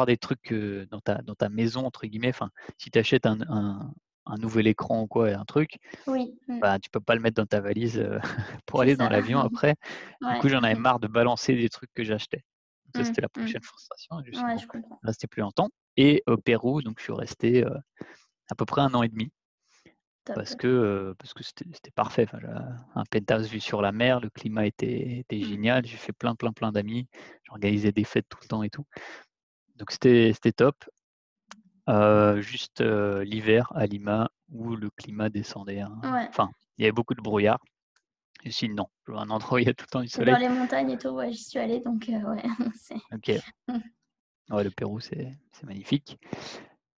B: des trucs, dans ta «maison» entre guillemets. Enfin, si tu achètes un nouvel écran ou quoi, un truc,
A: Oui. Mmh.
B: bah, tu peux pas le mettre dans ta valise, pour
A: C'est
B: aller dans
A: ça.
B: l'avion après. Du
A: Ouais.
B: coup, j'en avais marre de balancer des trucs que j'achetais. Donc ça,
A: Mmh.
B: c'était la
A: Mmh.
B: prochaine frustration et je me suis dit:
A: Ouais,
B: «Bon,
A: je comprends.
B: rester plus longtemps» et au Pérou, donc je suis resté, à peu près 1 an et demi
A: Top.
B: parce que c'était parfait. Enfin, j'avais un penthouse vue sur la mer, le climat était
A: Mmh.
B: génial. J'ai fait plein d'amis. J'organisais des fêtes tout le temps et tout. Donc c'était top. Juste, l'hiver à Lima où le climat descendait, hein.
A: Ouais.
B: Enfin, il y avait beaucoup de brouillard. Je me suis dit: «Non, je veux un endroit où il y a tout le temps du
A: Et dans
B: soleil».
A: les montagnes et tout, ouais, j'y suis allée donc ouais, c'est
B: OK.
A: mmh.
B: Ouais, le Pérou, c'est magnifique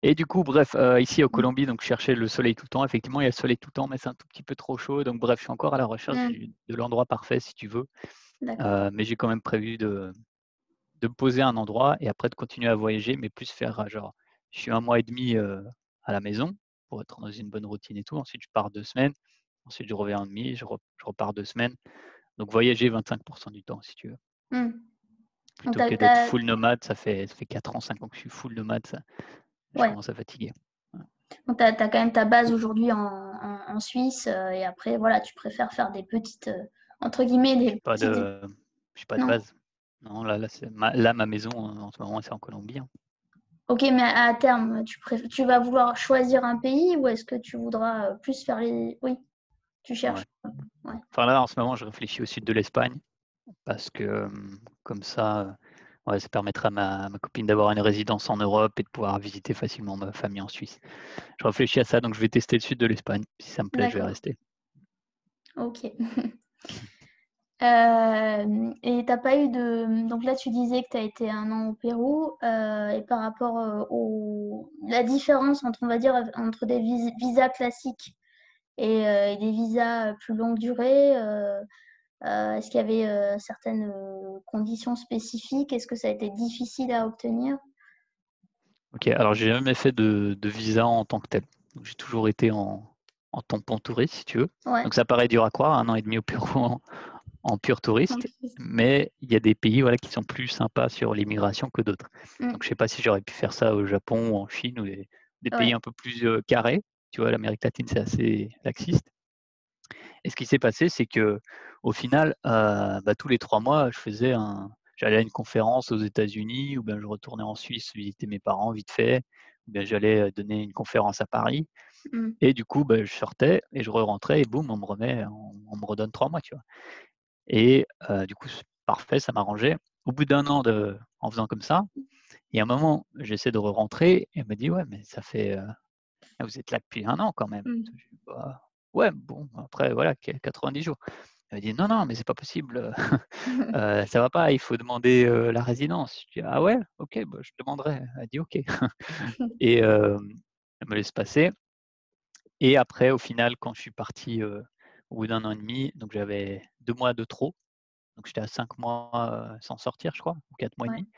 B: et du coup, bref, ici, en
A: Mmh.
B: Colombie, donc je cherchais le soleil tout le temps. Effectivement, il y a le soleil tout le temps, mais c'est un tout petit peu trop chaud. Donc bref, je suis encore à la recherche
A: Mmh.
B: de l'endroit parfait, si tu veux.
A: D'accord.
B: Mais j'ai quand même prévu de me poser à un endroit et après de continuer à voyager, mais plus faire, genre, je suis 1 mois et demi, à la maison pour être dans une bonne routine et tout. Ensuite, je pars 2 semaines. Ensuite, je reviens 1 mois et demi, je repars 2 semaines. Donc voyager 25 du temps, si tu veux.
A: Mmh. Donc
B: Plutôt
A: tu
B: que d'être
A: as
B: full nomade, ça fait 4 ans, 5 ans que je suis full nomade, ça je
A: ouais,
B: commence à fatiguer. Ouais.
A: donc tu as quand même ta base aujourd'hui en Suisse, et après voilà, tu préfères faire des petites, entre guillemets,
B: J'ai
A: «des
B: pas
A: petites»
B: de j'ai pas de
A: non?
B: base. Non, là, c'est ma maison, en ce moment, c'est en Colombie, hein.
A: OK, mais à terme, tu vas vouloir choisir un pays ou est-ce que tu voudras, plus faire les oui, tu
B: Ouais.
A: cherches? Ouais.
B: Enfin, là, en ce moment, je réfléchis au sud de l'Espagne parce que, comme ça, ouais, ça permettra à ma copine d'avoir une résidence en Europe et de pouvoir visiter facilement ma famille en Suisse. Je réfléchis à ça, donc je vais tester le sud de l'Espagne. Si ça me plaît, je vais
A: D'accord,
B: rester.
A: OK. Et tu as pas eu de donc là, tu disais que tu as été 1 an au Pérou, et par rapport, au la différence entre, on va dire, entre des visas classiques et des visas, plus longue durée, est-ce qu'il y avait, certaines, conditions spécifiques? Est-ce que ça a été difficile à obtenir?
B: OK, alors j'ai jamais fait de visa en tant que tel. Donc j'ai toujours été en tampon touriste, si tu veux.
A: Ouais,
B: Donc ça paraît dur à croire, 1 an et demi au Pérou en pur
A: donc
B: touriste, mais il y a des pays, voilà, qui sont plus sympas sur l'immigration que d'autres. Donc je
A: mmh,
B: sais pas si j'aurais pu faire ça au Japon ou en Chine ou des pays
A: ouais,
B: un peu plus, carrés. Tu vois, l'Amérique latine, c'est assez laxiste et ce qui s'est passé, c'est qu'au final, bah, tous les 3 mois, j'allais à une conférence aux États-Unis ou bien je retournais en Suisse visiter mes parents vite fait, ou bien j'allais, donner une conférence à Paris
A: mmh,
B: et du coup, bah, je sortais et je rentrais et boum, on me redonne 3 mois, tu vois? Et du coup, c'est parfait, ça m'arrangeait. Au bout d'un an en faisant comme ça, il y a un moment, j'essaie de rentrer et elle me dit: «Ouais, mais ça fait, vous êtes là depuis 1 an quand même».
A: mmh.
B: Je dis: «Bah, ouais, bon, après voilà, 90 jours». Elle me dit: «Non, non, mais c'est pas possible, ça va pas, il faut demander, la résidence». Je dis: «Ah ouais? OK, bah, je demanderai». Elle dit: «OK» et elle me laisse passer et après au final, quand je suis parti, au bout d'1 an et demi, donc j'avais 2 mois de trop. Donc j'étais à 5 mois, sans sortir, je crois, ou 4 mois et
A: Ouais,
B: demi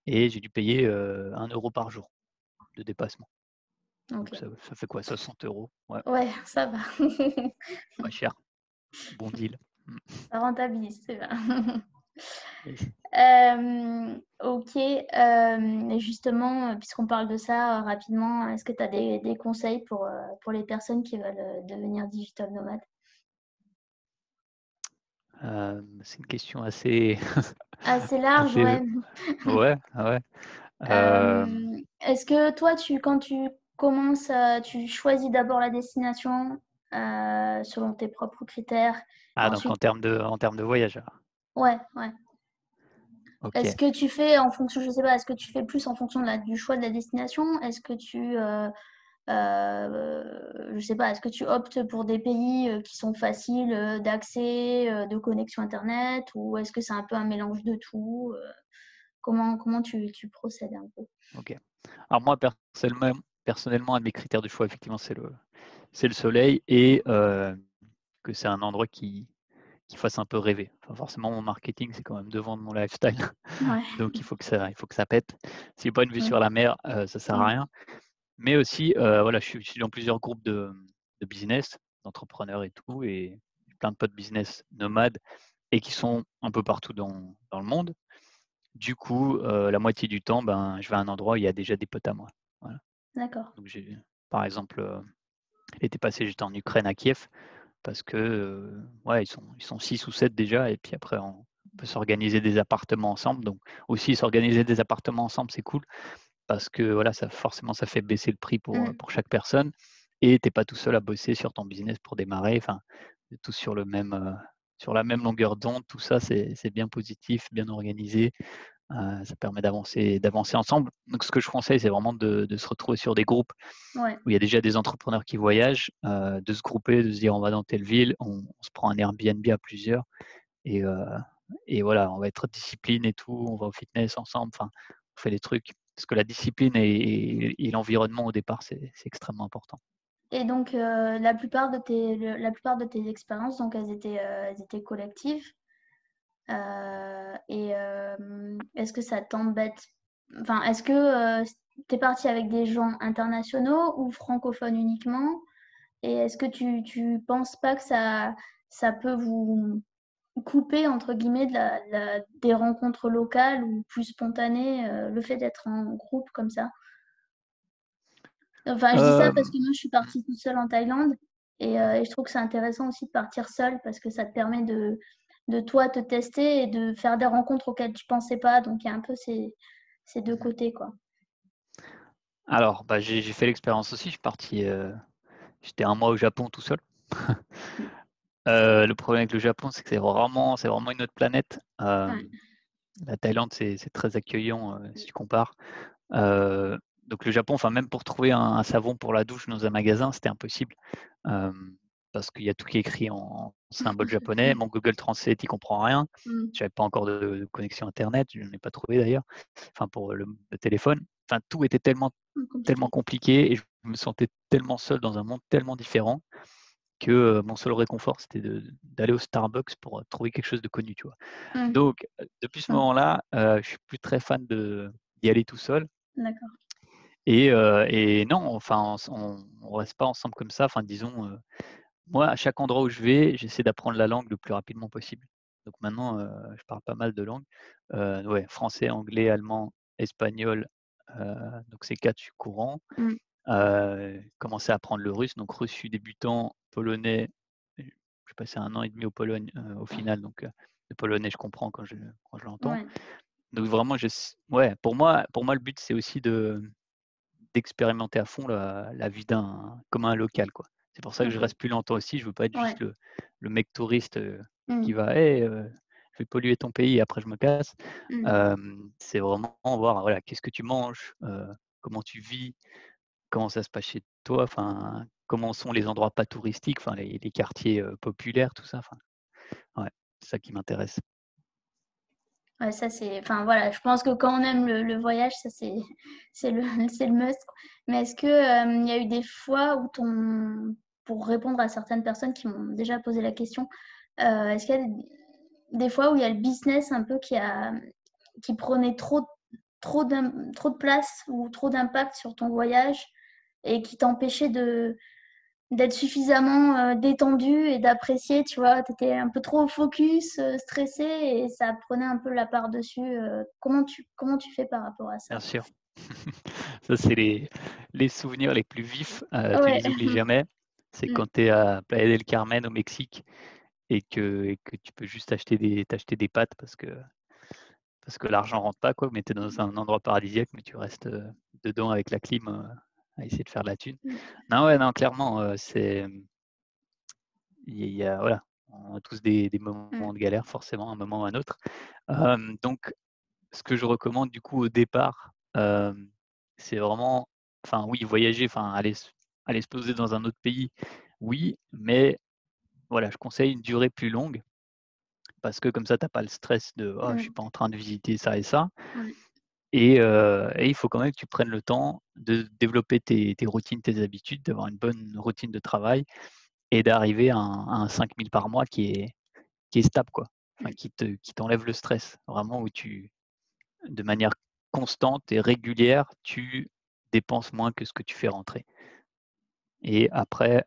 B: et j'ai dû payer, 1 € par jour de dépassement. Donc
A: OK.
B: ça fait quoi? 60 €? Ouais,
A: Ouais, ça va.
B: pas cher. Bon deal. Mmh.
A: Ça rentabilise, c'est bien. Ok. Et justement, puisqu'on parle de ça rapidement, est-ce que tu as des conseils pour les personnes qui veulent devenir digital nomades?
B: C'est une question assez,
A: Assez large,
B: assez,
A: ouais.
B: ouais, ouais.
A: Est-ce que toi, quand tu commences, tu choisis d'abord la destination selon tes propres critères, et
B: Ah, donc
A: ensuite,
B: en termes de voyage, alors.
A: ouais, ouais. Est-ce
B: Ok.
A: que tu fais en fonction, je sais pas, est-ce que tu fais plus en fonction du choix de la destination? Est-ce que je sais pas, est-ce que tu optes pour des pays qui sont faciles d'accès, de connexion Internet, ou est-ce que c'est un peu un mélange de tout? Comment tu procèdes un peu?
B: Ok. Alors moi, personnellement, un de mes critères de choix, effectivement, c'est le soleil et que c'est un endroit qui fasse un peu rêver. Enfin, forcément, mon marketing, c'est quand même de vendre mon lifestyle.
A: Ouais.
B: Donc, il faut que ça pète. S'il n'y a pas une vue
A: Mmh.
B: sur la mer, ça sert à
A: Mmh.
B: rien. Mais aussi, voilà, je suis dans plusieurs groupes de business, d'entrepreneurs et tout, et plein de potes business nomades et qui sont un peu partout dans le monde. Du coup, la moitié du temps, ben, je vais à un endroit où il y a déjà des potes à moi. Voilà.
A: D'accord.
B: Donc par exemple, l'été passé, j'étais en Ukraine, à Kiev, parce que, ouais, ils sont 6 ou 7 déjà, et puis après on peut s'organiser des appartements ensemble. Donc aussi s'organiser des appartements ensemble, c'est cool parce que voilà, ça fait baisser le prix
A: Mmh.
B: pour chaque personne, et tu es pas tout seul à bosser sur ton business pour démarrer. Enfin, on est tous sur la même longueur d'onde. Tout ça, c'est bien positif, bien organisé. Ça permet d'avancer ensemble. Donc ce que je conseille, c'est vraiment de se retrouver sur des groupes
A: Ouais.
B: où il y a déjà des entrepreneurs qui voyagent, de se grouper, de se dire: «On va dans telle ville, on se prend un Airbnb à plusieurs, et heu et voilà, on va être discipline et tout, on va au fitness ensemble», enfin, on fait des trucs. Parce que la discipline et l'environnement au départ, c'est extrêmement important.
A: Et donc, la plupart de tes expériences, donc elles étaient collectives. Est-ce que ça t'embête? Enfin, est-ce que tu es partie avec des gens internationaux ou francophones uniquement? Et est-ce que tu penses pas que ça peut vous couper, entre guillemets, des rencontres locales ou plus spontanées, le fait d'être en groupe comme ça? Enfin, je dis ça parce
B: Hem,
A: que moi, je suis partie toute seule en Thaïlande, et je trouve que c'est intéressant aussi de partir seule parce que ça te permet de toi te tester et de faire des rencontres auxquelles tu pensais pas. Donc il y a un peu ces 2
B: mmh
A: côtés, quoi.
B: Alors, bah, j'ai fait l'expérience aussi, je suis parti, j'étais un mois au Japon tout seul.
A: Mmh.
B: Le problème avec le Japon, c'est que c'est vraiment une autre planète.
A: Ouais.
B: La Thaïlande, c'est très accueillant, si tu compares. Heu, donc le Japon, enfin même pour trouver un savon pour la douche dans un magasin, c'était impossible, hem, parce qu'il y a tout qui est écrit en symbole japonais. Mon Google Translate, il comprend rien.
A: Mmh.
B: J'avais pas encore de connexion internet, je n'en ai pas trouvé d'ailleurs, enfin pour le téléphone. Enfin tout était tellement
A: Compliqué.
B: compliqué, et je me sentais tellement seul dans un monde tellement différent que, mon seul réconfort, c'était d'aller au Starbucks pour, trouver quelque chose de connu, tu vois?
A: Mmh.
B: Donc, depuis ce
A: Mmh.
B: moment-là, je suis plus très fan d'y aller tout seul,
A: D'accord.
B: et non, enfin, on reste pas ensemble comme ça. Enfin, disons, moi, à chaque endroit où je vais, j'essaie d'apprendre la langue le plus rapidement possible. Donc maintenant, je parle pas mal de langues. Ouais, français, anglais, allemand, espagnol, donc ces 4, je suis courant.
A: Mmh.
B: Commencer à apprendre le russe, donc russe, je suis débutant, polonais, j'ai passé 1 an et demi au Pologne, au final, donc le polonais, je comprends quand je l'entends.
A: Ouais.
B: Donc vraiment, ouais, pour moi, le but, c'est aussi d'expérimenter à fond la vie comme un local, quoi. C'est pour ça que je
A: OK.
B: reste plus longtemps aussi. Je veux pas être
A: Ouais.
B: juste le mec touriste, qui
A: Mmh.
B: va: «Hey, je vais polluer ton pays et après je me casse».
A: Mmh.
B: C'est vraiment voir, voilà, qu'est-ce que tu manges, comment tu vis, comment ça se passe chez toi, enfin, comment sont les endroits pas touristiques, enfin les quartiers, populaires, tout ça, enfin, ouais, c'est ça qui m'intéresse.
A: Ouais, ça c'est, enfin voilà, je pense que quand on aime le voyage, ça c'est le c'est le must, quoi. Mais est-ce que, il y a eu des fois où ton pour répondre à certaines personnes qui m'ont déjà posé la question, est-ce qu'il y a des fois où il y a le business un peu qui prenait trop de place ou trop d'impact sur ton voyage et qui t'empêchait d'être suffisamment détendu et d'apprécier, tu vois, tu étais un peu trop focus, stressé et ça prenait un peu la part dessus. Comment tu fais par rapport à
B: Bien
A: ça?
B: sûr. Ça, c'est les souvenirs les plus vifs, tu
A: Ouais.
B: les oublies jamais. C'est
A: Mmh.
B: quand tu es à Playa del Carmen au Mexique et que tu peux juste t'acheter des pâtes parce que l'argent rentre pas quoi, mais tu es dans un endroit paradisiaque, mais tu restes, dedans avec la clim, à essayer de faire de la thune.
A: Mmh.
B: Non, ouais, non, clairement, il y a voilà, on a tous des
A: Mmh.
B: moments de galère forcément, à un moment ou à un autre. Donc ce que je recommande du coup au départ, c'est vraiment enfin oui, voyager, enfin aller se poser dans un autre pays, oui, mais voilà, je conseille une durée plus longue parce que comme ça, tu as pas le stress de: «Oh, je suis
A: Mmh.
B: pas en train de visiter ça et ça»
A: Ouais.
B: et il faut quand même que tu prennes le temps de développer tes routines, tes habitudes, d'avoir une bonne routine de travail et d'arriver à un 5 000 par mois qui est stable quoi. Enfin
A: Mmh.
B: qui t'enlève le stress, vraiment où tu de manière constante et régulière, tu dépenses moins que ce que tu fais rentrer et après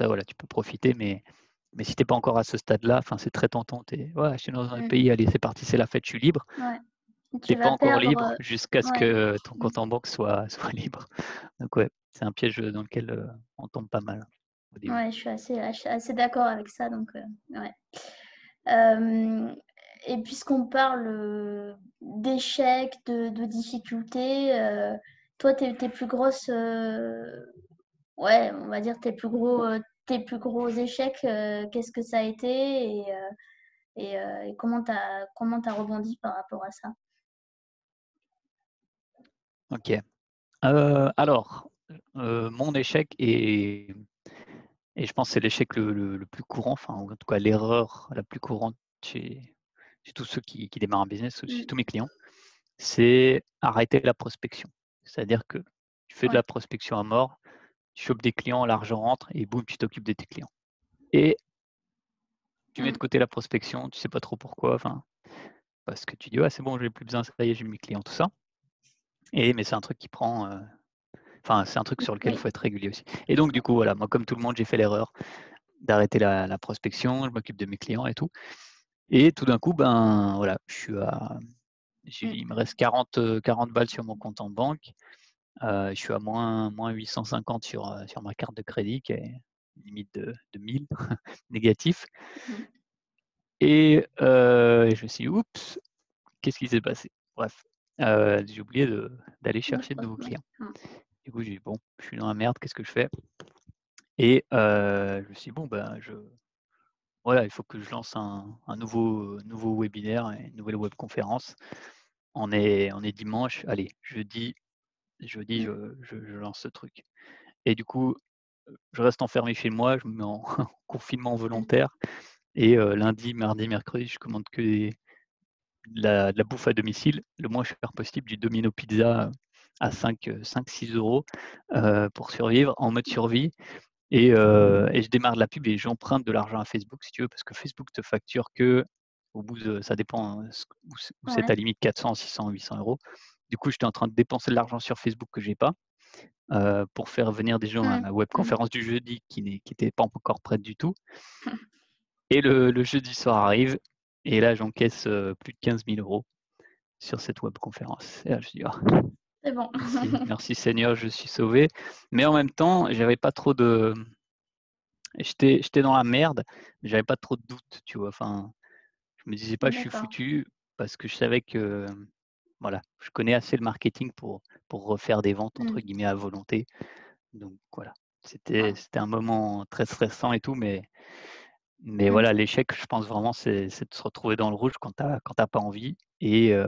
B: voilà, tu peux profiter mais si tu es pas encore à ce stade-là, enfin, c'est très tentant. Tu es: «Ouais, je suis dans un
A: Mmh.
B: pays, allez, c'est parti, c'est la fête, je suis libre».
A: Ouais.
B: Tu
A: Tu
B: es pas
A: vas
B: encore
A: perdre,
B: libre jusqu'à ce
A: ouais.
B: que ton
A: Mmh.
B: compte en banque soit libre. Donc ouais, c'est un piège, dans lequel, on tombe pas mal au début.
A: Ouais, je suis assez d'accord avec ça donc ouais. Hem et puisqu'on parle, d'échecs, de difficultés, toi tes plus grosses, ouais, on va dire tes plus gros échecs, qu'est-ce que ça a été et comment tu as rebondi par rapport à ça?
B: OK. Alors, mon échec et je pense que c'est l'échec le plus courant, enfin, ou en tout cas l'erreur la plus courante chez tous ceux qui démarrent un business, chez
A: Mmh.
B: tous mes clients, c'est arrêter la prospection. C'est-à-dire que tu fais de
A: Ouais.
B: la prospection à mort, tu chopes des clients, l'argent rentre et boum, tu t'occupes de tes clients et tu mets de
A: Mmh.
B: côté la prospection, tu sais pas trop pourquoi, enfin, parce que tu dis: «Ouais, c'est bon, j'ai plus besoin, ça y est, j'ai mes clients», tout ça mais c'est un truc qui prend, enfin, c'est un truc sur lequel il
A: Oui.
B: faut être régulier aussi et donc du coup, voilà, moi, comme tout le monde, j'ai fait l'erreur d'arrêter la prospection, je m'occupe de mes clients et tout et tout d'un coup, ben, voilà,
A: Mmh.
B: il me reste 40 balles sur mon compte en banque, je suis à moins 850 sur ma carte de crédit qui est une limite de 1 000 négatif
A: Mmh.
B: et je me suis dit: «Oups, qu'est-ce qui s'est passé?» Bref, j'ai oublié d'aller
A: De
B: chercher de nouveaux
A: ouais.
B: clients.
A: Mmh.
B: Du coup, j'ai dit: «Bon, je suis dans la merde, qu'est-ce que je fais?» et je me suis dit: «Bon, ben, voilà, il faut que je lance un nouveau webinaire et une nouvelle webconférence. On est dimanche, allez, jeudi,
A: Mmh.
B: je lance ce truc et du coup, je reste enfermé chez moi, je me mets en confinement
A: Mmh.
B: volontaire et lundi, mardi, mercredi, je commande que de la bouffe à domicile, le moins cher possible, du Domino Pizza, à 5-6 €, pour survivre, en mode survie et je démarre de la pub et j'emprunte de l'argent à Facebook, si tu veux, parce que Facebook te facture qu'au bout de ça dépend, où c'est
A: Ouais.
B: ta limite 400, 600, 800 €. Du coup, j'étais en train de dépenser de l'argent sur Facebook que j'ai pas, pour faire venir des gens à
A: Mmh.
B: ma
A: Mmh.
B: webconférence du jeudi qui était pas encore prête du tout et le jeudi soir arrive et là, j'encaisse, plus de 15 000 € sur cette webconférence et là, je dis: «Ah,
A: C'est bon.
B: merci Seigneur, je suis sauvé». Mais en même temps, j'avais pas trop de j'étais dans la merde, mais j'avais pas trop de doutes, tu vois? Enfin, je me disais pas: «Je suis
A: D'accord.
B: foutu» parce que je savais que, voilà, je connais assez le marketing pour refaire des ventes entre
A: Mmh.
B: guillemets «à volonté». Donc voilà,
A: Ouais.
B: c'était un moment très stressant et tout, mais
A: Mmh.
B: voilà, l'échec, je pense vraiment, c'est de se retrouver dans le rouge quand tu as pas envie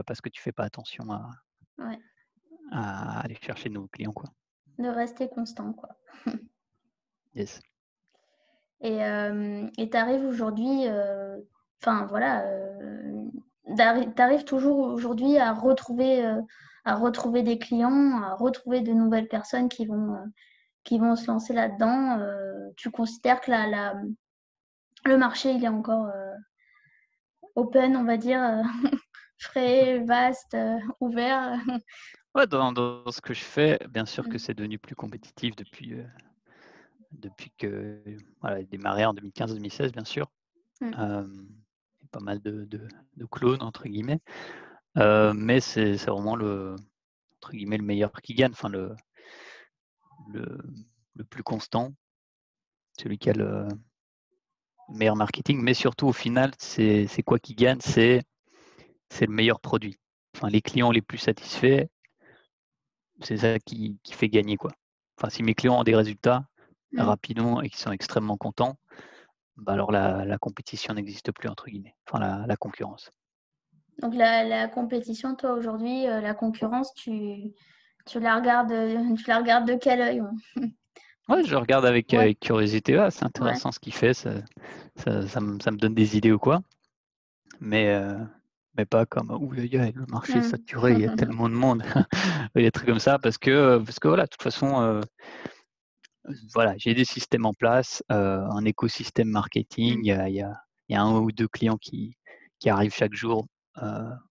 B: parce que tu fais pas attention
A: Ouais.
B: à aller chercher de nouveaux clients, quoi.
A: De rester constant, quoi.
B: Yes.
A: Et tu arrives aujourd'hui, enfin voilà, tu arrives toujours aujourd'hui à retrouver des clients, à retrouver de nouvelles personnes qui vont se lancer là-dedans, tu considères que le marché, il est encore, open, on va dire, frais, vaste, ouvert?
B: Ouais, dans ce que je fais, bien sûr que
A: Mmh.
B: c'est devenu plus compétitif depuis, depuis que voilà, j'ai démarré en 2015-2016, bien sûr. Pas mal de clones, entre guillemets. Mais c'est vraiment entre guillemets, le meilleur qui gagne, enfin le, le plus constant, celui qui a le meilleur marketing. Mais surtout, au final, c'est quoi qui gagne? C'est le meilleur produit. Enfin, les clients les plus satisfaits, c'est ça qui fait gagner, quoi. Enfin, si mes clients ont des résultats rapidement et qui sont extrêmement contents, bah alors la compétition n'existe plus, entre guillemets. Enfin, la concurrence.
A: Donc la compétition, toi aujourd'hui, la concurrence, tu la regardes de quel œil?
B: Ouais, je regarde avec curiosité. Ah, c'est
A: Ouais.
B: intéressant ce qu'il fait, ça me donne des idées ou quoi. Mais pas comme ouh le marché est saturé, il y a tellement de monde. Il y a des trucs comme ça parce que voilà, de toute façon, voilà, j'ai des systèmes en place, un écosystème marketing. Il y a 1 ou 2 clients qui arrivent chaque jour,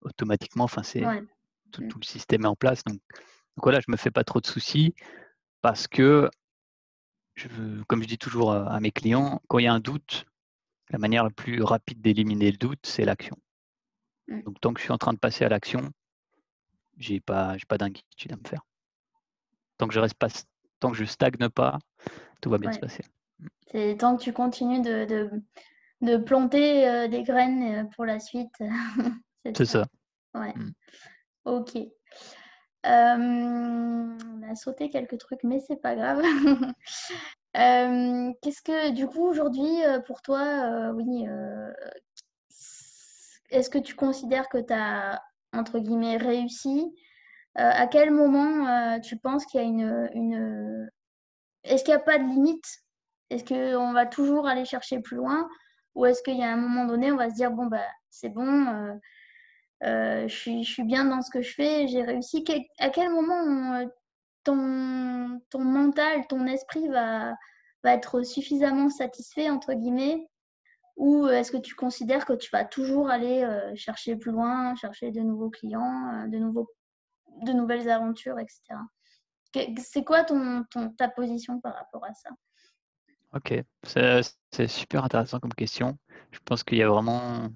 B: automatiquement. Enfin, c'est
A: Ouais.
B: tout le système est en place. Donc voilà, je me fais pas trop de soucis parce que comme je dis toujours à mes clients, quand il y a un doute, la manière la plus rapide d'éliminer le doute, c'est l'action. Donc tant que je suis en train de passer à l'action, j'ai pas d'inquiétude à me faire. Tant que je stagne pas, tout va bien se passer.
A: C'est tant que tu continues de planter des graines pour la suite.
B: C'est
A: ça.
B: ça.
A: Ouais. Ok. On a sauté quelques trucs, mais c'est pas grave. Qu'est-ce que, du coup, aujourd'hui, pour toi, oui, est-ce que tu considères que tu as, entre guillemets, réussi? À quel moment tu penses qu'il y a Est-ce qu'il n'y a pas de limite? Est-ce qu'on va toujours aller chercher plus loin? Ou est-ce qu'il y a un moment donné, on va se dire, bon, bah, c'est bon, je suis bien dans ce que je fais, j'ai réussi. À quel moment ton mental, ton esprit va être suffisamment satisfait, entre guillemets, ou est-ce que tu considères que tu vas toujours aller chercher plus loin, chercher de nouveaux clients, de nouvelles aventures, etc. C'est quoi ta position par rapport à ça?
B: Ok, c'est super intéressant comme question. Je pense qu'il y a vraiment,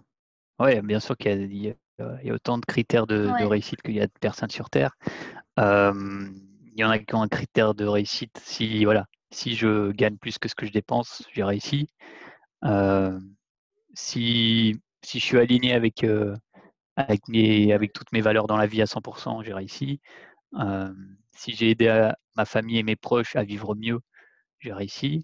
B: ouais, bien sûr qu'il y a autant de critères de
A: Ouais.
B: réussite qu'il y a de personnes sur Terre. Il y en a qui ont un critère de réussite. Si je gagne plus que ce que je dépense, j'ai réussi. Si je suis aligné avec toutes mes valeurs dans la vie à 100%, j'ai réussi. Si j'ai aidé ma famille et mes proches à vivre mieux, j'ai réussi.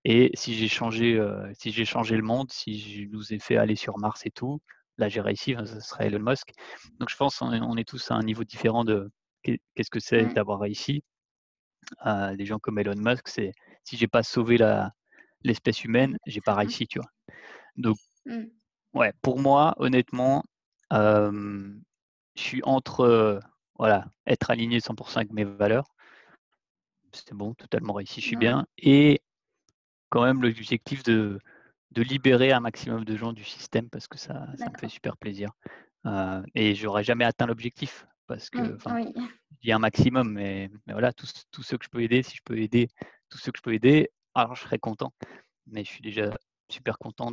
B: Et si j'ai changé le monde, si je nous ai fait aller sur Mars et tout, là j'ai réussi, ce serait Elon Musk. Donc je pense on est tous à un niveau différent de qu'est-ce que c'est d'avoir réussi. Des gens comme Elon Musk, c'est si j'ai pas sauvé l'espèce humaine, j'ai pas réussi, tu vois. Donc ouais, pour moi, honnêtement, je suis entre voilà, être aligné 100% avec mes valeurs, c'est bon, totalement réussi, je suis
A: Ouais.
B: bien, et quand même l'objectif de libérer un maximum de gens du système parce que ça me fait
A: D'accord.
B: super plaisir. Et j'aurais jamais atteint l'objectif parce que, enfin,
A: Oui.
B: il y a un maximum, mais voilà, tous ceux que je peux aider, si je peux aider tous ceux que je peux aider, alors je serais content. Mais je suis déjà super content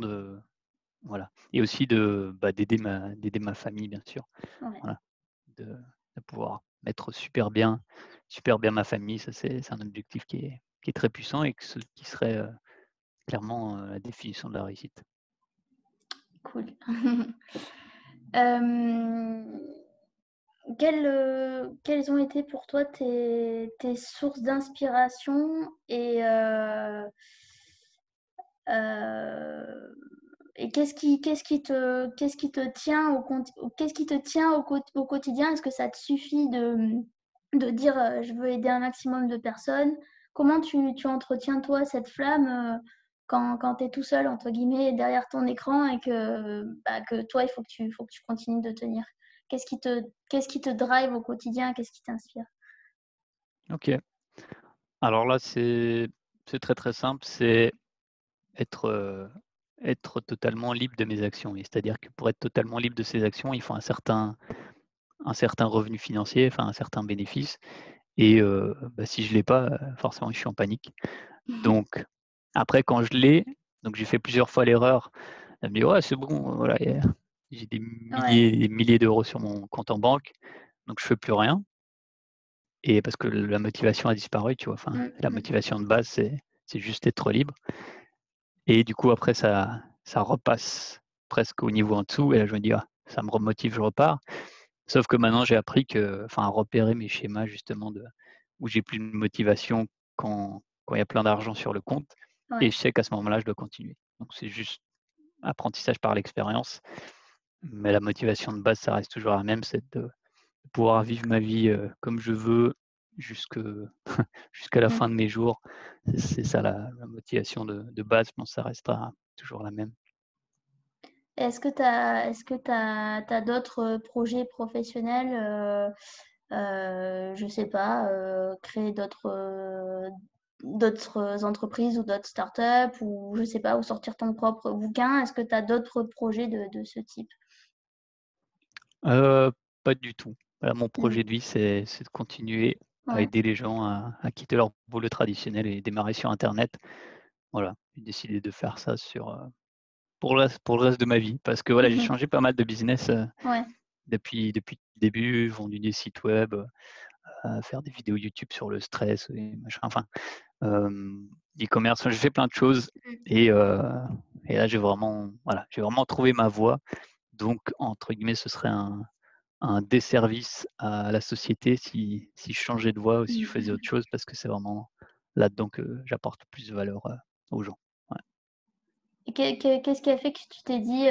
B: voilà. Et aussi d'aider ma famille, bien sûr.
A: Ouais.
B: Voilà. De pouvoir mettre super bien ma famille, ça c'est un objectif qui est très puissant et qui serait clairement la définition de la réussite.
A: Cool. Quelles ont été pour toi tes sources d'inspiration euh, et qu'est-ce qui te tient qu'est-ce qui te tient au quotidien? Est-ce que ça te suffit de dire je veux aider un maximum de personnes? Comment tu entretiens toi cette flamme quand tu es tout seul, entre guillemets, derrière ton écran et que toi, faut que tu continues de tenir? Qu'est-ce qui te drive au quotidien? Qu'est-ce qui t'inspire?
B: Ok. Alors là, c'est très très simple, c'est être totalement libre de mes actions. Et c'est-à-dire que pour être totalement libre de ses actions, il faut un certain revenu financier, enfin un certain bénéfice. Et si je ne l'ai pas, forcément, je suis en panique. Donc, après, quand je l'ai, donc j'ai fait plusieurs fois l'erreur. Elle me dit, ouais, c'est bon, voilà, j'ai des
A: Ouais.
B: milliers et des milliers d'euros sur mon compte en banque, donc je fais plus rien. Et parce que la motivation a disparu, tu vois. Enfin, la
A: Mm.
B: motivation de base, c'est juste être libre. Et du coup, après, ça repasse presque au niveau en dessous. Et là, je me dis, ah, ça me remotive, je repars. Sauf que maintenant, j'ai appris à repérer mes schémas justement où j'ai plus de motivation quand il y a plein d'argent sur le compte. Et
A: Ouais.
B: je sais qu'à ce moment-là, je dois continuer. Donc, c'est juste apprentissage par l'expérience. Mais la motivation de base, ça reste toujours la même, c'est de pouvoir vivre ma vie comme je veux jusque, jusqu'à la fin
A: Mm.
B: de mes jours. C'est ça la motivation de base, je pense que ça restera toujours la même.
A: Est-ce que tu as d'autres projets professionnels, je sais pas, créer d'autres entreprises ou d'autres startups ou je sais pas, ou sortir ton propre bouquin? Est-ce que tu as d'autres projets de ce type?
B: Heu, Pas du tout. Voilà, mon
A: Mmh.
B: projet de vie, c'est de continuer à
A: Ouais.
B: aider les gens à quitter leur boulot traditionnel et démarrer sur internet. Voilà, j'ai décidé de faire ça pour le reste de ma vie parce que voilà, j'ai changé pas mal de business,
A: Ouais.
B: depuis le début, vendu des sites web, faire des vidéos YouTube sur le stress et machin, enfin, e-commerce, enfin, j'ai fait plein de choses
A: Mmh.
B: et heu et là, j'ai vraiment trouvé ma voie. Donc entre guillemets, ce serait un desservice à la société si je changeais de voie ou si je faisais
A: Mmh.
B: autre chose parce que c'est vraiment là-dedans que j'apporte plus de valeur, aux gens. Ouais.
A: Et qu'est-ce qui a fait que tu t'es dit,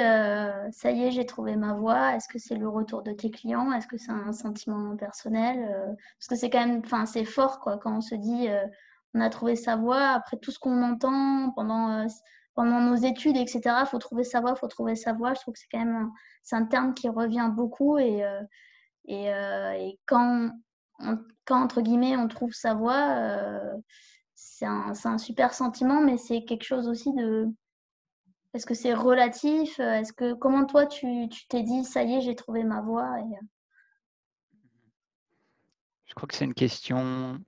A: «Ça y est, j'ai trouvé ma voie»? Est-ce que c'est le retour de tes clients? Est-ce que c'est un sentiment personnel? Parce que c'est quand même enfin, c'est fort, quoi, quand on se dit, «On a trouvé sa voie» après tout ce qu'on entend pendant nos études et cetera. «Faut trouver sa voie, faut trouver sa voie». Je trouve que c'est quand même c'est un terme qui revient beaucoup et quand entre guillemets, «on trouve sa voie», c'est un super sentiment, mais c'est quelque chose aussi de est-ce que c'est relatif? Est-ce que comment toi tu t'es dit: «Ça y est, j'ai trouvé ma voie» et
B: Je crois que c'est une question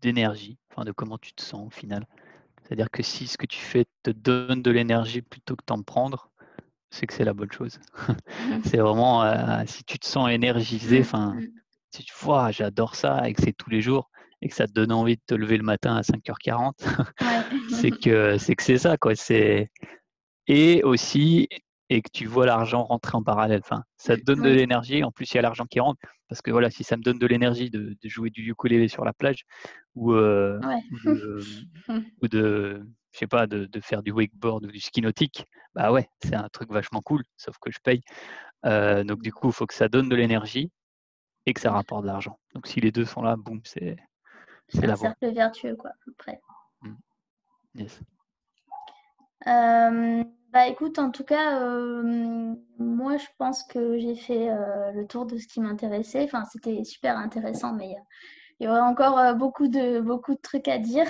B: d'énergie, enfin de comment tu te sens au final. C'est-à-dire que si ce que tu fais te donne de l'énergie plutôt que t'en prendre, c'est que c'est la bonne chose. C'est vraiment, si tu te sens énergisé,
A: Mmh,
B: enfin,
A: mmh.
B: si tu vois, j'adore ça et que c'est tous les jours et que ça te donne envie de te lever le matin à 5h40,
A: Ouais.
B: c'est que c'est ça quoi. Et aussi et que tu vois l'argent rentrer en parallèle. Enfin, ça te donne de
A: Oui,
B: l'énergie. En plus, il y a l'argent qui rentre parce que voilà, si ça me donne de l'énergie de jouer du ukulélé sur la plage ou, heu,
A: ouais.
B: ou de ou de je sais pas, de faire du wakeboard ou du ski nautique, bah ouais, c'est un truc vachement cool, sauf que je paye. Donc du coup, il faut que ça donne de l'énergie et que ça rapporte de l'argent. Donc si les 2 sont là, boum, c'est
A: C'est un
B: la voie.
A: cercle vertueux quoi, après.
B: Mmh. Yes.
A: Bah, écoute, en tout cas, moi je pense que j'ai fait, le tour de ce qui m'intéressait. Enfin, c'était super intéressant, mais il y aurait encore, beaucoup de trucs à dire.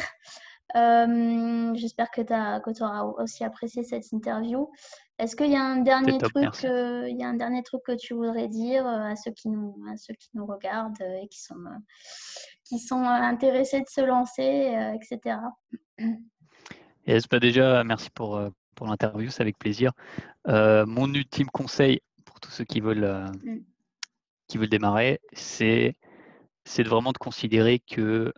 A: J'espère que tu auras aussi apprécié cette interview. Est-ce qu'il y a un
B: C'est
A: dernier
B: top,
A: truc,
B: merci.
A: il y a un dernier truc que tu voudrais dire, à ceux qui nous regardent, et qui sont intéressés de se lancer, et cetera?
B: Yes, bah, déjà, merci pour l'interview, c'est avec plaisir. Mon ultime conseil pour tous ceux
A: Mmh.
B: qui veulent démarrer, c'est de vraiment de considérer que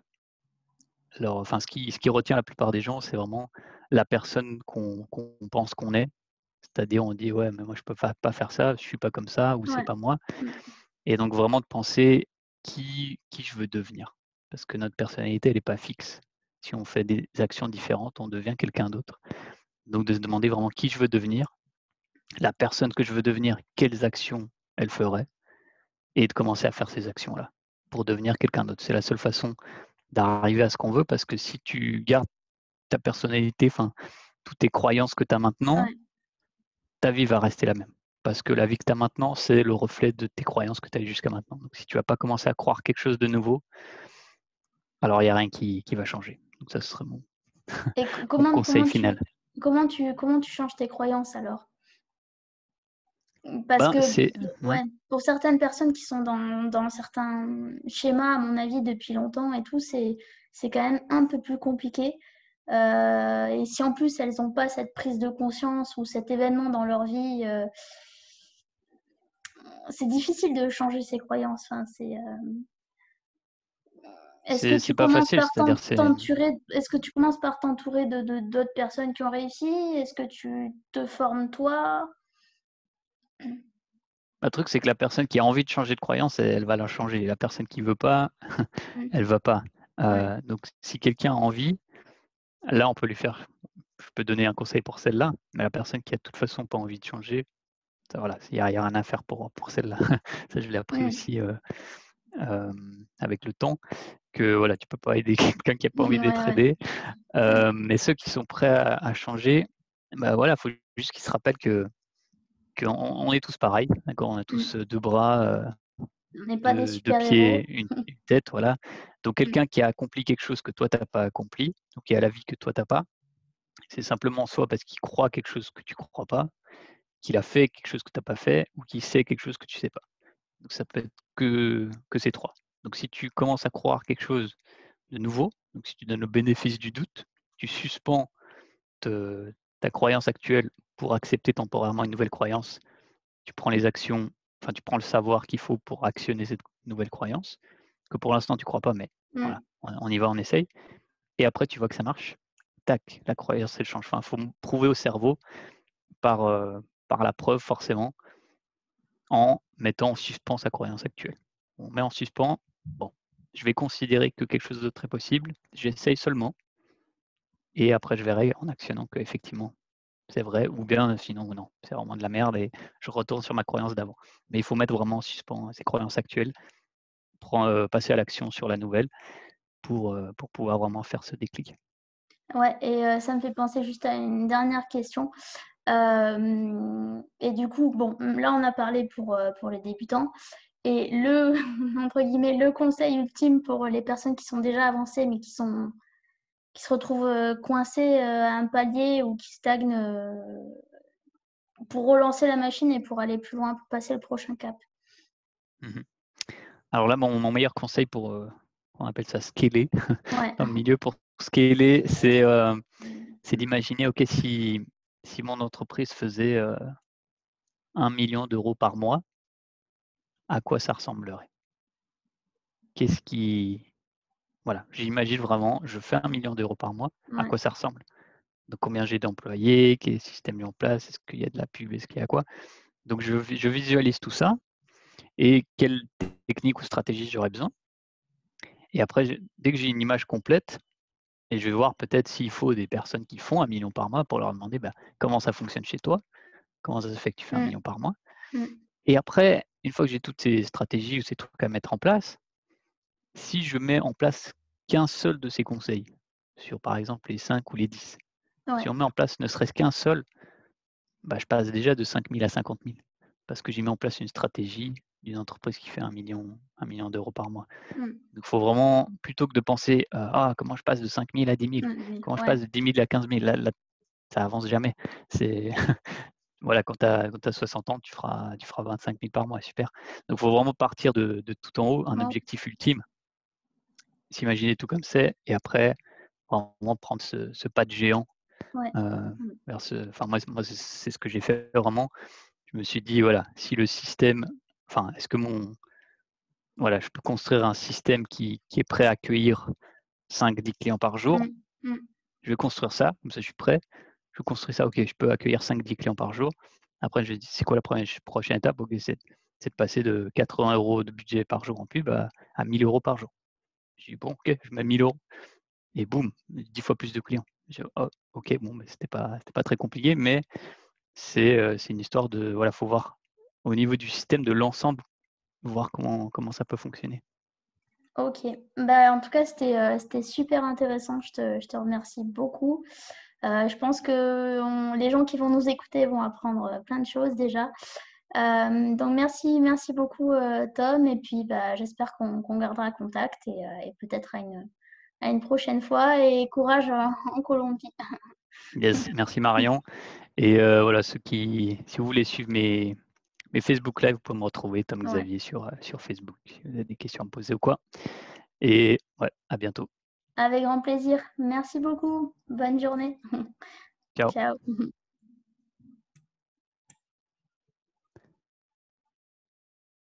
B: enfin, ce qui retient la plupart des gens, c'est vraiment la personne qu'on pense qu'on est. C'est-à-dire, on dit: «Ouais, mais moi je peux pas faire ça, je suis pas comme ça» ou «C'est
A: Ouais.
B: pas moi»
A: Mmh.
B: et donc vraiment de penser qui je veux devenir. Parce que notre personnalité, elle est pas fixe. Si on fait des actions différentes, on devient quelqu'un d'autre. Donc de se demander vraiment qui je veux devenir, la personne que je veux devenir, quelles actions elle ferait et de commencer à faire ces actions-là pour devenir quelqu'un d'autre. C'est la seule façon d'arriver à ce qu'on veut parce que si tu gardes ta personnalité, enfin, toutes tes croyances que tu as maintenant,
A: Ouais.
B: ta vie va rester la même. Parce que la vie que tu as maintenant, c'est le reflet de tes croyances que tu as eues jusqu'à maintenant. Donc si tu vas pas commencer à croire quelque chose de nouveau, alors il y a rien qui va changer. Donc ça, ce serait
A: Et
B: mon
A: comment
B: conseil
A: comment
B: final.
A: tu changes tes croyances alors? Parce
B: Ben,
A: que
B: c'est ouais.
A: ouais, pour certaines personnes qui sont dans certains schémas, à mon avis, depuis longtemps et tout, c'est quand même un peu plus compliqué. Et si en plus elles n'ont pas cette prise de conscience ou cet événement dans leur vie, c'est difficile de changer ses croyances. Enfin, est-ce que
B: C'est
A: tu
B: pas
A: commences
B: facile,
A: par
B: c'est-à-dire
A: est-ce que tu commences par t'entourer d'autres personnes qui ont réussi? Est-ce que tu te formes toi?
B: le truc, c'est que la personne qui a envie de changer de croyance, elle va la changer. La personne qui veut pas,
A: Mmh.
B: elle va pas.
A: Ouais.
B: Donc si quelqu'un a envie, là, on peut lui faire je peux donner un conseil pour celle-là, mais la personne qui a de toute façon pas envie de changer, ça voilà, il y a rien à faire pour celle-là. Ça, je l'ai appris
A: Mmh.
B: aussi, avec le temps que voilà, tu peux pas aider quelqu'un qui a pas envie
A: Ouais,
B: d'être
A: ouais.
B: aidé. Mais ceux qui sont prêts à changer, bah, voilà, faut juste qu'ils se rappellent qu'on est tous pareils, d'accord? On a
A: Mmh.
B: tous, 2 bras,
A: On n'est pas des
B: 2
A: super-héros.
B: pieds, une tête, voilà. Donc
A: Mmh.
B: quelqu'un qui a accompli quelque chose que toi tu as pas accompli, donc qui a la vie que toi tu as pas, c'est simplement soit parce qu'il croit quelque chose que tu crois pas, qu'il a fait quelque chose que tu as pas fait ou qu'il sait quelque chose que tu sais pas. Donc ça peut être que ces 3. Donc si tu commences à croire quelque chose de nouveau, donc si tu donnes le bénéfice du doute, tu suspends te ta croyance actuelle pour accepter temporairement une nouvelle croyance. Tu prends les actions, enfin tu prends le savoir qu'il faut pour actionner cette nouvelle croyance, que pour l'instant tu crois pas, mais
A: Mmh.
B: voilà, on y va, on essaye et après tu vois que ça marche, tac, la croyance elle change. Enfin, il faut prouver au cerveau par la preuve forcément, en mettant en suspens sa croyance actuelle. On met en suspens, bon, je vais considérer que quelque chose d'autre est possible, j'essaye seulement et après je verrai en actionnant qu'effectivement c'est vrai ou bien sinon non, c'est vraiment de la merde et je retourne sur ma croyance d'avant. Mais il faut mettre vraiment en suspens ses croyances actuelles, passer à l'action sur la nouvelle pour pouvoir vraiment faire ce déclic.
A: Ouais et ça me fait penser juste à une dernière question. Et du coup, bon, là, on a parlé pour les débutants et le entre guillemets, «le conseil ultime» pour les personnes qui sont déjà avancées, mais qui se retrouvent, coincées, à un palier ou qui stagnent, pour relancer la machine et pour aller plus loin, pour passer le prochain cap.
B: Mmh. Alors là, mon meilleur conseil pour, on appelle ça scaler
A: Ouais.
B: dans le milieu, pour scaler, c'est d'imaginer, OK, si mon entreprise faisait, 1 000 000 par mois, à quoi ça ressemblerait? Qu'est-ce qui voilà, j'imagine vraiment, je fais 1 000 000 par mois, à
A: Ouais.
B: quoi ça ressemble? Donc combien j'ai d'employés? Quel système mis en place? Est-ce qu'il y a de la pub? Est-ce qu'il y a quoi? Donc je visualise tout ça et quelle technique ou stratégie j'aurais besoin et après dès que j'ai une image complète et je vais voir peut-être s'il faut des personnes qui font 1 000 000 par mois pour leur demander, bah, comment ça fonctionne chez toi? Comment ça se fait que tu fais un
A: Mmh.
B: million par mois?
A: Mmh.
B: Et après, une fois que j'ai toutes ces stratégies ou ces trucs à mettre en place, si je mets en place qu'un seul de ces conseils, sur par exemple les 5 ou les 10, si
A: Ouais.
B: on met en place ne serait-ce qu'un seul, bah, je passe déjà de 5 000 à 50 000 parce que j'ai mis en place une stratégie d'une entreprise qui fait 1 million d'euros par mois.
A: Mmh.
B: Donc il faut vraiment, plutôt que de penser, «Ah, comment je passe de 5 000 à 10 000?
A: Mmh.
B: Comment je
A: Ouais.
B: passe de 10 000 à 15 000?» Là, ça avance jamais. C'est voilà, quand tu as 60 ans, tu feras 25 000 par mois, super. Donc il faut vraiment partir de tout en haut, un
A: Oh.
B: objectif ultime, s'imaginer tout comme c'est et après vraiment prendre ce pas de géant,
A: Ouais.
B: heu,
A: Mmh.
B: vers ce enfin moi c'est ce que j'ai fait vraiment. Je me suis dit: «Voilà, si le système enfin, est-ce que voilà, je peux construire un système qui est prêt à accueillir 5-10 clients par jour?
A: Mmh. Mmh.
B: Je vais construire ça, comme ça je suis prêt. Je construis ça, OK, je peux accueillir 5-10 clients par jour. Après je dis: «C'est quoi la prochaine étape?» OK, c'est de passer de 80 € de budget par jour en pub à 1 000 € par jour. Je dis: «Bon, OK, je mets 1 000 € et boum, 10 fois plus de clients». Je «Oh, OK, bon, mais c'était pas très compliqué, mais c'est une histoire de voilà, faut voir au niveau du système, de l'ensemble, voir comment ça peut fonctionner.
A: OK. Bah, en tout cas, c'était super intéressant. Je te remercie beaucoup. Je pense que les gens qui vont nous écouter vont apprendre, plein de choses déjà. Donc merci beaucoup, Tom et puis, bah, j'espère qu'on gardera contact et peut-être à une prochaine fois et courage, en Colombie.
B: Yes, merci Marion et voilà, si vous voulez suivre mes Facebook Live, vous pouvez me retrouver Tom
A: Ouais.
B: Xavier sur Facebook, si vous avez des questions à me poser ou quoi et ouais, à bientôt.
A: Avec grand plaisir. Merci beaucoup. Bonne journée.
B: Ciao.
A: Ciao.